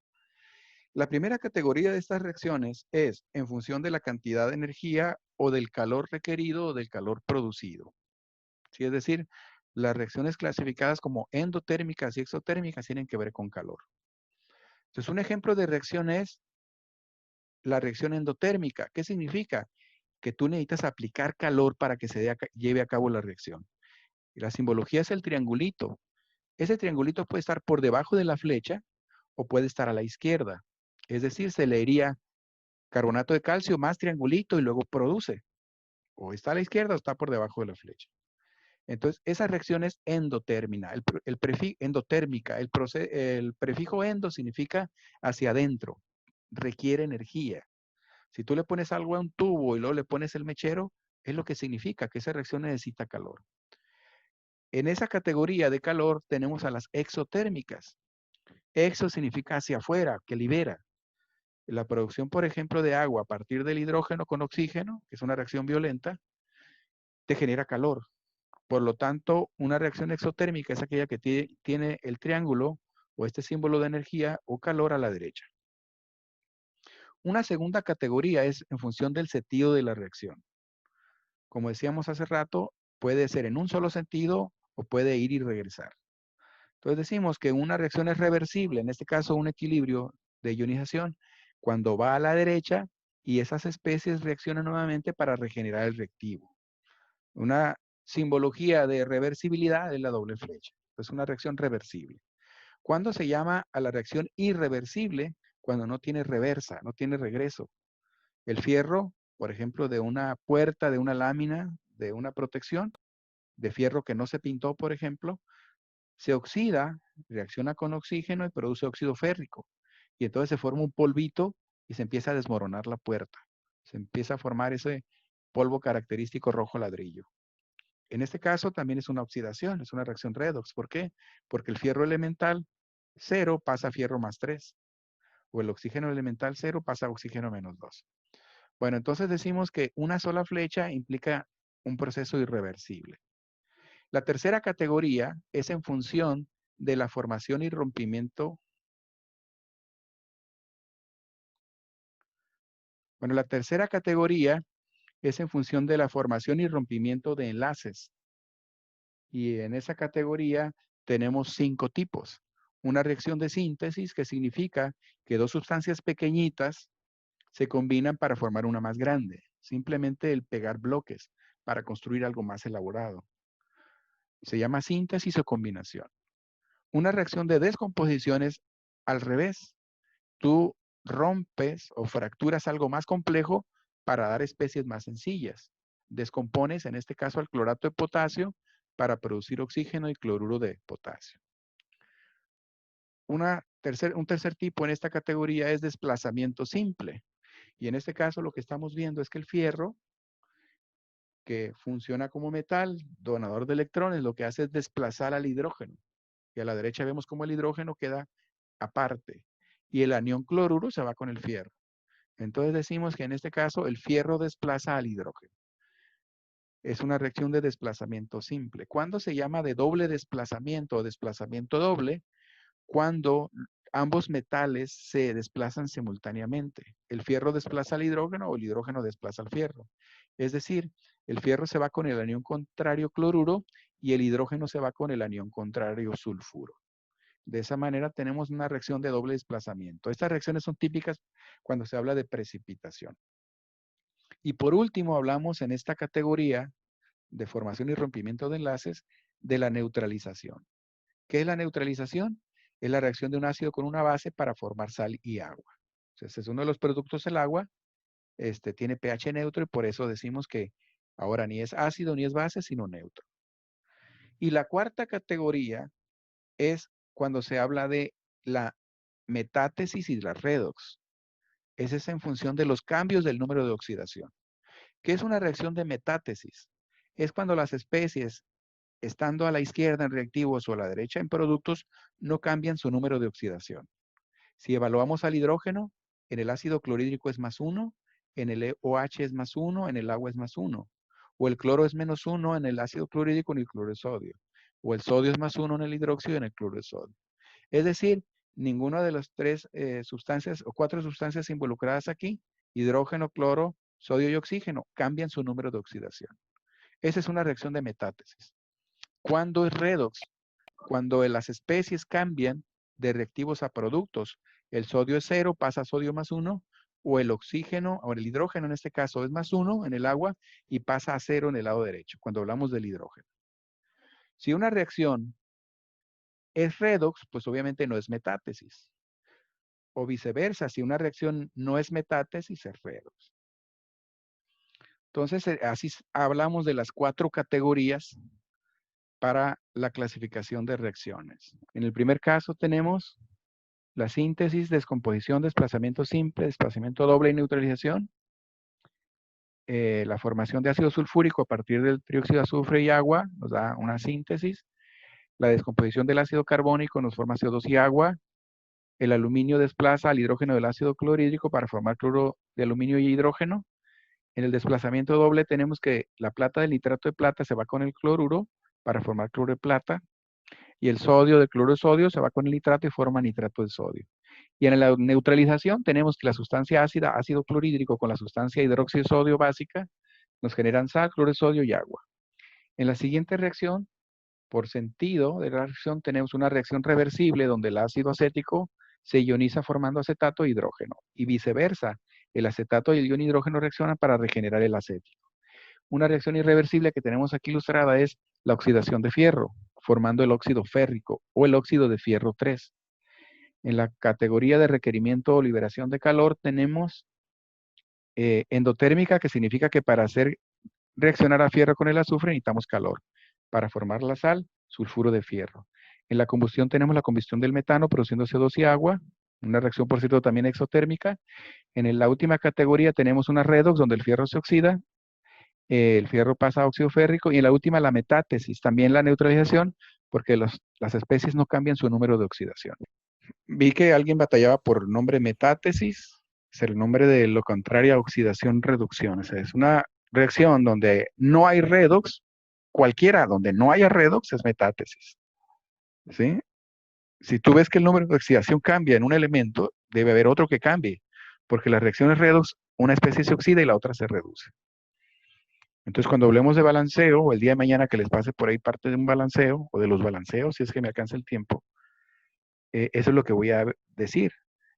La primera categoría de estas reacciones es en función de la cantidad de energía o del calor requerido o del calor producido. ¿Sí? Es decir, las reacciones clasificadas como endotérmicas y exotérmicas tienen que ver con calor. Entonces, un ejemplo de reacción es la reacción endotérmica. ¿Qué significa? Que tú necesitas aplicar calor para que se lleve a cabo la reacción. Y la simbología es el triangulito. Ese triangulito puede estar por debajo de la flecha o puede estar a la izquierda. Es decir, se leería carbonato de calcio más triangulito y luego produce. O está a la izquierda o está por debajo de la flecha. Entonces, esa reacción es endotérmica. Endotérmica. El prefijo endo significa hacia adentro. Requiere energía. Si tú le pones algo a un tubo y luego le pones el mechero, es lo que significa que esa reacción necesita calor. En esa categoría de calor tenemos a las exotérmicas. Exo significa hacia afuera, que libera. La producción, por ejemplo, de agua a partir del hidrógeno con oxígeno, que es una reacción violenta, te genera calor. Por lo tanto, una reacción exotérmica es aquella que tiene el triángulo o este símbolo de energía o calor a la derecha. Una segunda categoría es en función del sentido de la reacción. Como decíamos hace rato, puede ser en un solo sentido o puede ir y regresar. Entonces decimos que una reacción es reversible, en este caso un equilibrio de ionización, cuando va a la derecha y esas especies reaccionan nuevamente para regenerar el reactivo. Una simbología de reversibilidad es la doble flecha. Es una reacción reversible. ¿Cuándo se llama a la reacción irreversible? Cuando no tiene reversa, no tiene regreso. El fierro, por ejemplo, de una puerta, de una lámina, de una protección, de fierro que no se pintó, por ejemplo, se oxida, reacciona con oxígeno y produce óxido férrico. Y entonces se forma un polvito y se empieza a desmoronar la puerta. Se empieza a formar ese polvo característico rojo ladrillo. En este caso también es una oxidación, es una reacción redox. ¿Por qué? Porque el fierro elemental 0 pasa a fierro +3. O el oxígeno elemental 0 pasa a oxígeno -2. Bueno, entonces decimos que una sola flecha implica un proceso irreversible. La tercera categoría es en función de la formación y rompimiento. Bueno, la tercera categoría es en función de la formación y rompimiento de enlaces. Y en esa categoría tenemos 5 tipos. Una reacción de síntesis, que significa que dos sustancias pequeñitas se combinan para formar una más grande. Simplemente el pegar bloques para construir algo más elaborado. Se llama síntesis o combinación. Una reacción de descomposición es al revés. Tú rompes o fracturas algo más complejo para dar especies más sencillas. Descompones, en este caso, al clorato de potasio para producir oxígeno y cloruro de potasio. Un tercer tipo en esta categoría es desplazamiento simple. Y en este caso lo que estamos viendo es que el fierro que funciona como metal, donador de electrones, lo que hace es desplazar al hidrógeno. Y a la derecha vemos cómo el hidrógeno queda aparte. Y el anión cloruro se va con el fierro. Entonces decimos que en este caso el fierro desplaza al hidrógeno. Es una reacción de desplazamiento simple. ¿Cuándo se llama de doble desplazamiento o desplazamiento doble? Cuando ambos metales se desplazan simultáneamente. El fierro desplaza al hidrógeno o el hidrógeno desplaza al fierro. Es decir, el fierro se va con el anión contrario cloruro y el hidrógeno se va con el anión contrario sulfuro. De esa manera tenemos una reacción de doble desplazamiento. Estas reacciones son típicas cuando se habla de precipitación. Y por último, hablamos en esta categoría de formación y rompimiento de enlaces de la neutralización. ¿Qué es la neutralización? Es la reacción de un ácido con una base para formar sal y agua. Entonces, es uno de los productos del agua, tiene pH neutro y por eso decimos que ahora ni es ácido ni es base, sino neutro. Y la cuarta categoría es cuando se habla de la metátesis y la redox. Esa es en función de los cambios del número de oxidación. ¿Qué es una reacción de metátesis? Es cuando las especies, estando a la izquierda en reactivos o a la derecha en productos, no cambian su número de oxidación. Si evaluamos al hidrógeno, en el ácido clorhídrico es +1, en el OH es +1, en el agua es +1. O el cloro es -1 en el ácido clorhídrico en el cloro de sodio. O el sodio es +1 en el hidróxido y en el cloro de sodio. Es decir, ninguna de las tres sustancias o cuatro sustancias involucradas aquí, hidrógeno, cloro, sodio y oxígeno, cambian su número de oxidación. Esa es una reacción de metátesis. ¿Cuándo es redox? Cuando las especies cambian de reactivos a productos. El sodio es 0, pasa a sodio +1, o el oxígeno, o el hidrógeno en este caso es +1 en el agua y pasa a 0 en el lado derecho, cuando hablamos del hidrógeno. Si una reacción es redox, pues obviamente no es metátesis. O viceversa, si una reacción no es metátesis, es redox. Entonces, así hablamos de las 4 categorías para la clasificación de reacciones. En el primer caso tenemos la síntesis, descomposición, desplazamiento simple, desplazamiento doble y neutralización. La formación de ácido sulfúrico a partir del trióxido de azufre y agua nos da una síntesis. La descomposición del ácido carbónico nos forma CO2 y agua. El aluminio desplaza al hidrógeno del ácido clorhídrico para formar cloro de aluminio y hidrógeno. En el desplazamiento doble tenemos que la plata del nitrato de plata se va con el cloruro para formar cloro de plata. Y el sodio del cloro de sodio se va con el nitrato y forma nitrato de sodio. Y en la neutralización tenemos que la sustancia ácida, ácido clorhídrico, con la sustancia hidróxido de sodio básica, nos generan sal, cloro de sodio y agua. En la siguiente reacción, por sentido de la reacción, tenemos una reacción reversible donde el ácido acético se ioniza formando acetato e hidrógeno. Y viceversa, el acetato y el ion hidrógeno reaccionan para regenerar el acético. Una reacción irreversible que tenemos aquí ilustrada es la oxidación de fierro, formando el óxido férrico o el óxido de fierro 3. En la categoría de requerimiento o liberación de calor tenemos endotérmica, que significa que para hacer reaccionar a fierro con el azufre necesitamos calor. Para formar la sal, sulfuro de fierro. En la combustión tenemos la combustión del metano produciendo CO2 y agua, una reacción por cierto también exotérmica. En la última categoría tenemos una redox donde el fierro se oxida, el fierro pasa a óxido férrico y en la última la metátesis, también la neutralización, porque las especies no cambian su número de oxidación. Vi que alguien batallaba por el nombre metátesis, es el nombre de lo contrario a oxidación-reducción. O sea, es una reacción donde no hay redox, cualquiera donde no haya redox es metátesis. ¿Sí? Si tú ves que el número de oxidación cambia en un elemento, debe haber otro que cambie, porque las reacciones redox, una especie se oxida y la otra se reduce. Entonces, cuando hablemos de balanceo, o el día de mañana que les pase por ahí parte de un balanceo, o de los balanceos, si es que me alcanza el tiempo, eso es lo que voy a decir.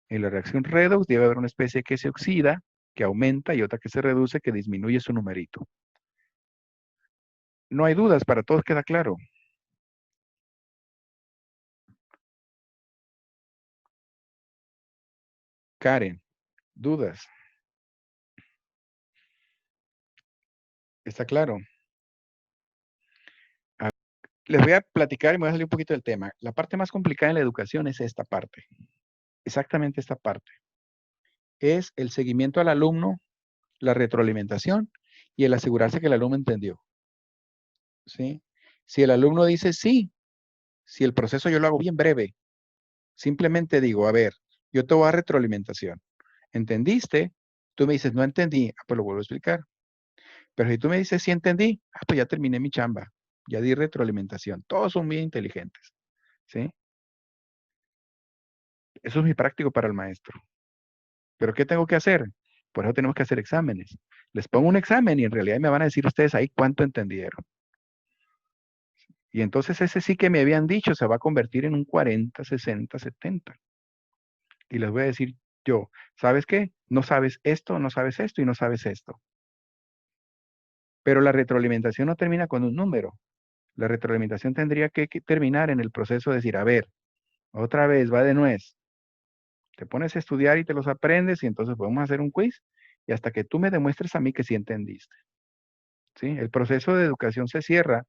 En la reacción redox debe haber una especie que se oxida, que aumenta, y otra que se reduce, que disminuye su numerito. No hay dudas, para todos queda claro. Karen, dudas. ¿Está claro? Les voy a platicar y me voy a salir un poquito del tema. La parte más complicada en la educación es esta parte. Exactamente esta parte. Es el seguimiento al alumno, la retroalimentación y el asegurarse que el alumno entendió. ¿Sí? Si el alumno dice sí, si el proceso yo lo hago bien breve, simplemente digo, a ver, yo te voy a dar retroalimentación. ¿Entendiste? Tú me dices, no entendí, pues lo vuelvo a explicar. Pero si tú me dices, sí entendí, pues ya terminé mi chamba, ya di retroalimentación. Todos son muy inteligentes, ¿sí? Eso es muy práctico para el maestro. ¿Pero qué tengo que hacer? Por eso tenemos que hacer exámenes. Les pongo un examen y en realidad me van a decir ustedes ahí cuánto entendieron. Y entonces ese sí que me habían dicho se va a convertir en un 40, 60, 70. Y les voy a decir yo, ¿sabes qué? No sabes esto, no sabes esto y no sabes esto. Pero la retroalimentación no termina con un número. La retroalimentación tendría que terminar en el proceso de decir, a ver, otra vez, va de nuez. Te pones a estudiar y te los aprendes y entonces podemos hacer un quiz y hasta que tú me demuestres a mí que sí entendiste. ¿Sí? El proceso de educación se cierra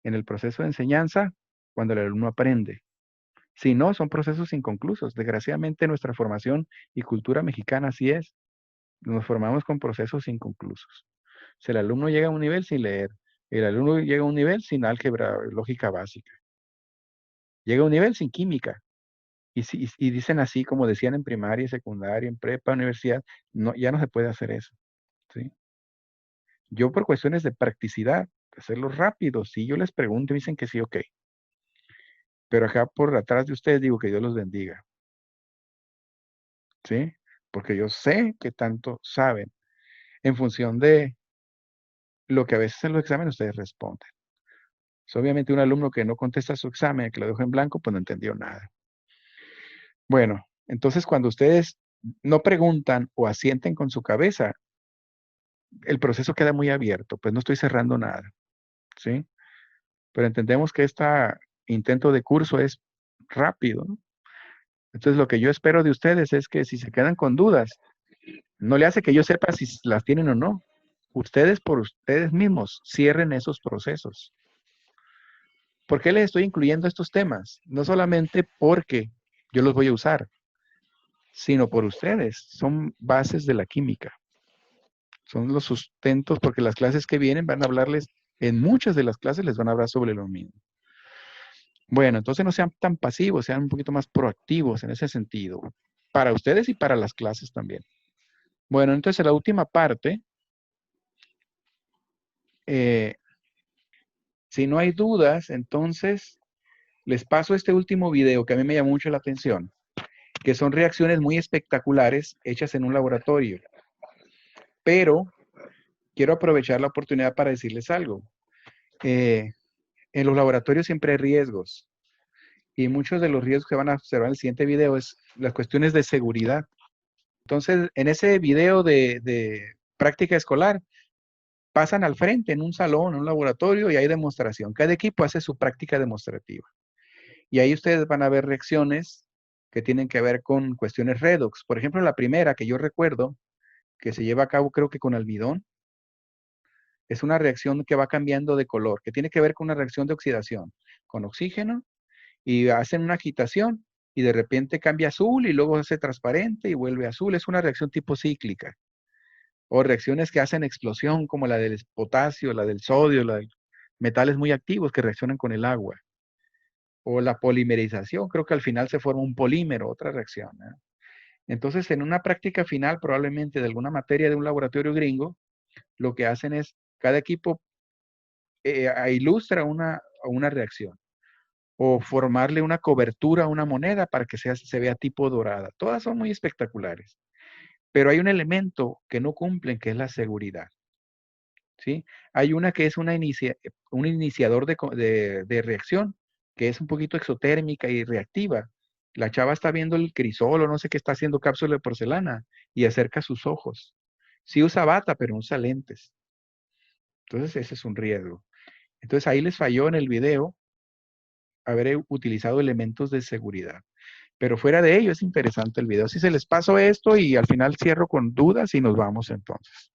en el proceso de enseñanza cuando el alumno aprende. Si no, son procesos inconclusos. Desgraciadamente nuestra formación y cultura mexicana así es. Nos formamos con procesos inconclusos. Si el alumno llega a un nivel sin leer, el alumno llega a un nivel sin álgebra, lógica básica, llega a un nivel sin química. Y dicen así, como decían en primaria, secundaria, en prepa, universidad, no, ya no se puede hacer eso. ¿Sí? Yo por cuestiones de practicidad, de hacerlo rápido, si yo les pregunto, me dicen que sí, ok. Pero acá por atrás de ustedes digo que Dios los bendiga. ¿Sí? Porque yo sé que tanto saben en función de lo que a veces en los exámenes ustedes responden. Obviamente un alumno que no contesta su examen, que lo dejó en blanco, pues no entendió nada. Bueno, entonces cuando ustedes no preguntan o asienten con su cabeza, el proceso queda muy abierto, pues no estoy cerrando nada, ¿sí? Pero entendemos que este intento de curso es rápido, ¿no? Entonces lo que yo espero de ustedes es que si se quedan con dudas, no le hace que yo sepa si las tienen o no. Ustedes por ustedes mismos cierren esos procesos. ¿Por qué les estoy incluyendo estos temas? No solamente porque yo los voy a usar, sino por ustedes. Son bases de la química. Son los sustentos, porque las clases que vienen van a hablarles, en muchas de las clases les van a hablar sobre lo mismo. Bueno, entonces no sean tan pasivos, sean un poquito más proactivos en ese sentido, para ustedes y para las clases también. Bueno, entonces la última parte, si no hay dudas, entonces les paso este último video que a mí me llamó mucho la atención, que son reacciones muy espectaculares hechas en un laboratorio. Pero quiero aprovechar la oportunidad para decirles algo. En los laboratorios siempre hay riesgos. Y muchos de los riesgos que van a observar en el siguiente video es las cuestiones de seguridad. Entonces, en ese video de práctica escolar, pasan al frente en un salón, en un laboratorio, y hay demostración. Cada equipo hace su práctica demostrativa. Y ahí ustedes van a ver reacciones que tienen que ver con cuestiones redox. Por ejemplo, la primera que yo recuerdo, que se lleva a cabo creo que con almidón, es una reacción que va cambiando de color, que tiene que ver con una reacción de oxidación, con oxígeno, y hacen una agitación, y de repente cambia azul, y luego hace transparente, y vuelve azul. Es una reacción tipo cíclica. O reacciones que hacen explosión, como la del potasio, la del sodio, la de metales muy activos que reaccionan con el agua. O la polimerización, creo que al final se forma un polímero, otra reacción, ¿eh? Entonces, en una práctica final, probablemente de alguna materia de un laboratorio gringo, lo que hacen es, cada equipo ilustra una reacción o formarle una cobertura a una moneda para que se vea tipo dorada. Todas son muy espectaculares, pero hay un elemento que no cumplen, que es la seguridad. ¿Sí? Hay una que es un iniciador de reacción, que es un poquito exotérmica y reactiva. La chava está viendo el crisol o no sé qué, está haciendo cápsula de porcelana y acerca sus ojos. Sí usa bata, pero no usa lentes. Entonces ese es un riesgo. Entonces ahí les falló en el video haber utilizado elementos de seguridad. Pero fuera de ello es interesante el video. Así se les paso esto y al final cierro con dudas y nos vamos entonces.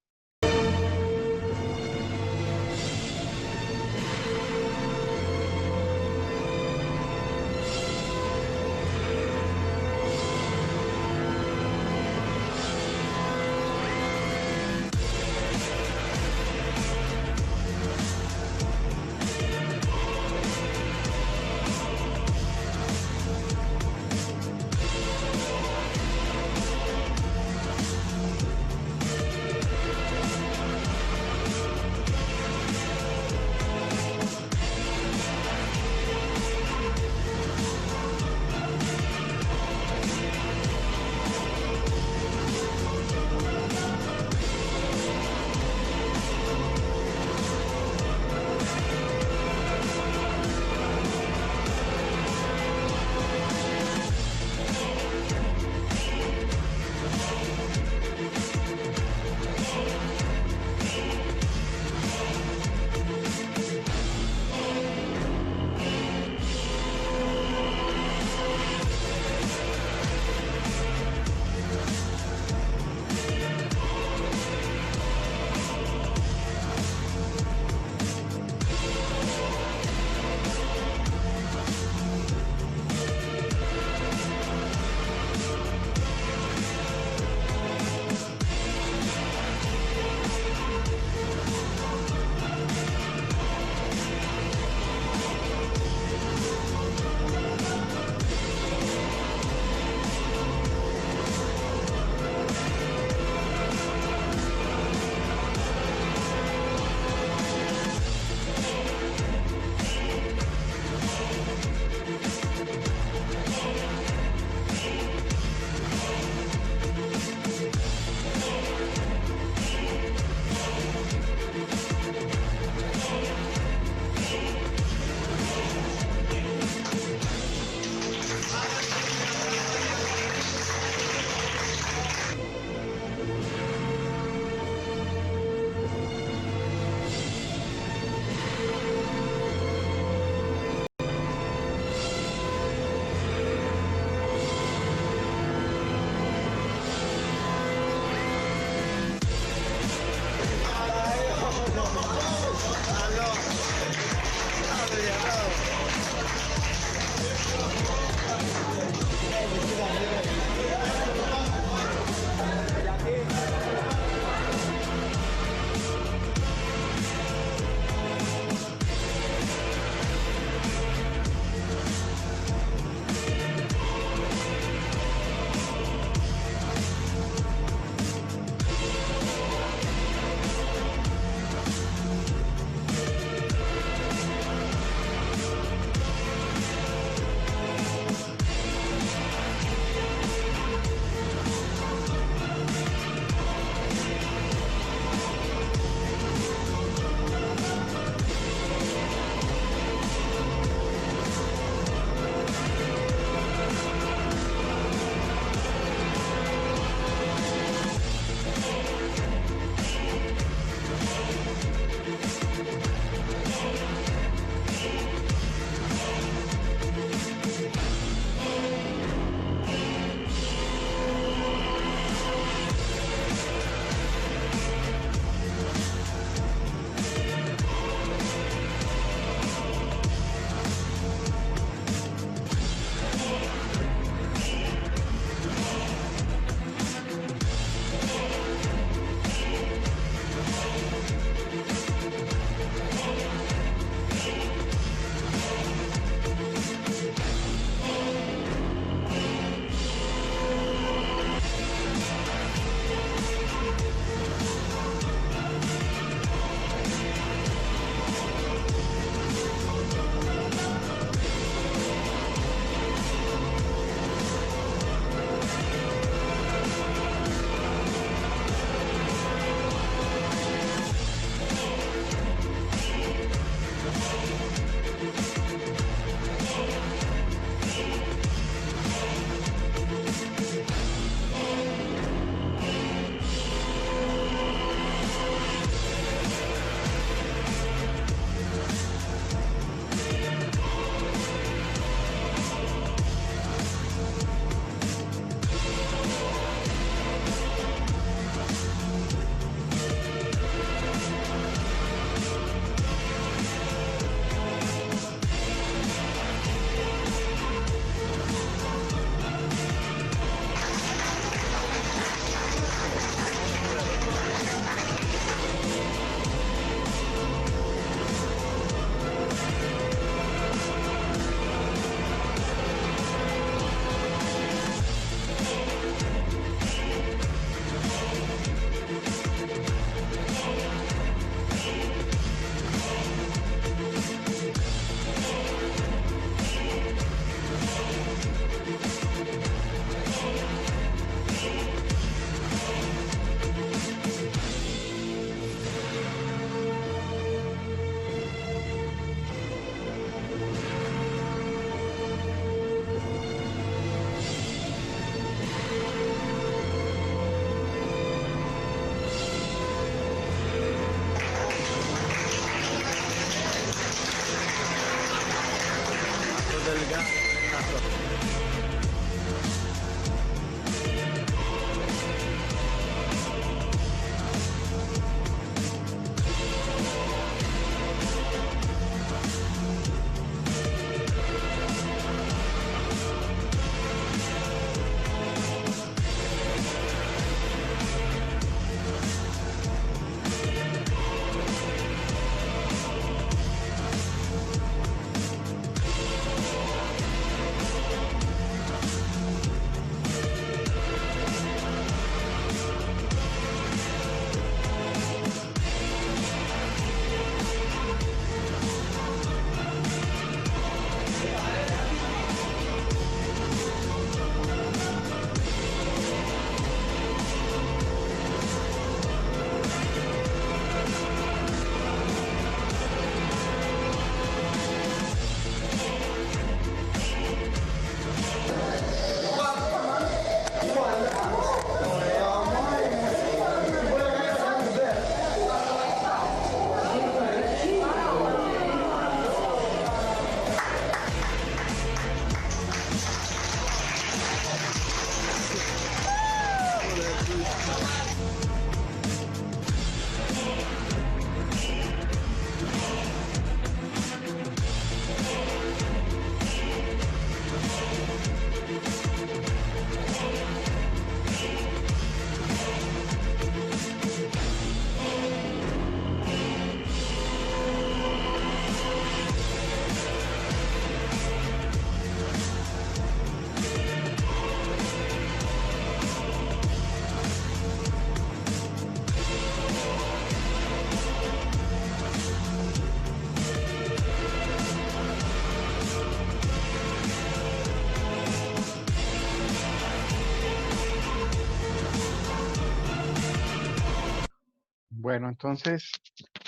Bueno, entonces,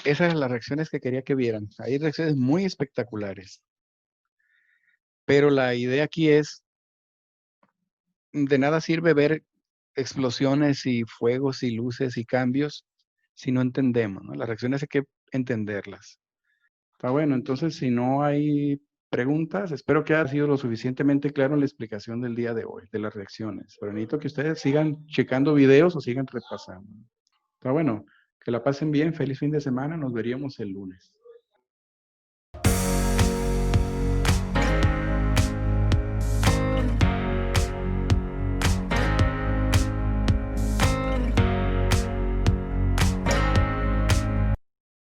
esas eran las reacciones que quería que vieran. Hay reacciones muy espectaculares. Pero la idea aquí es, de nada sirve ver explosiones y fuegos y luces y cambios si no entendemos, ¿no? Las reacciones hay que entenderlas. Está bueno, entonces si no hay preguntas, espero que haya sido lo suficientemente claro en la explicación del día de hoy, de las reacciones. Pero necesito que ustedes sigan checando videos o sigan repasando. Está bueno, que la pasen bien, feliz fin de semana, nos veríamos el lunes.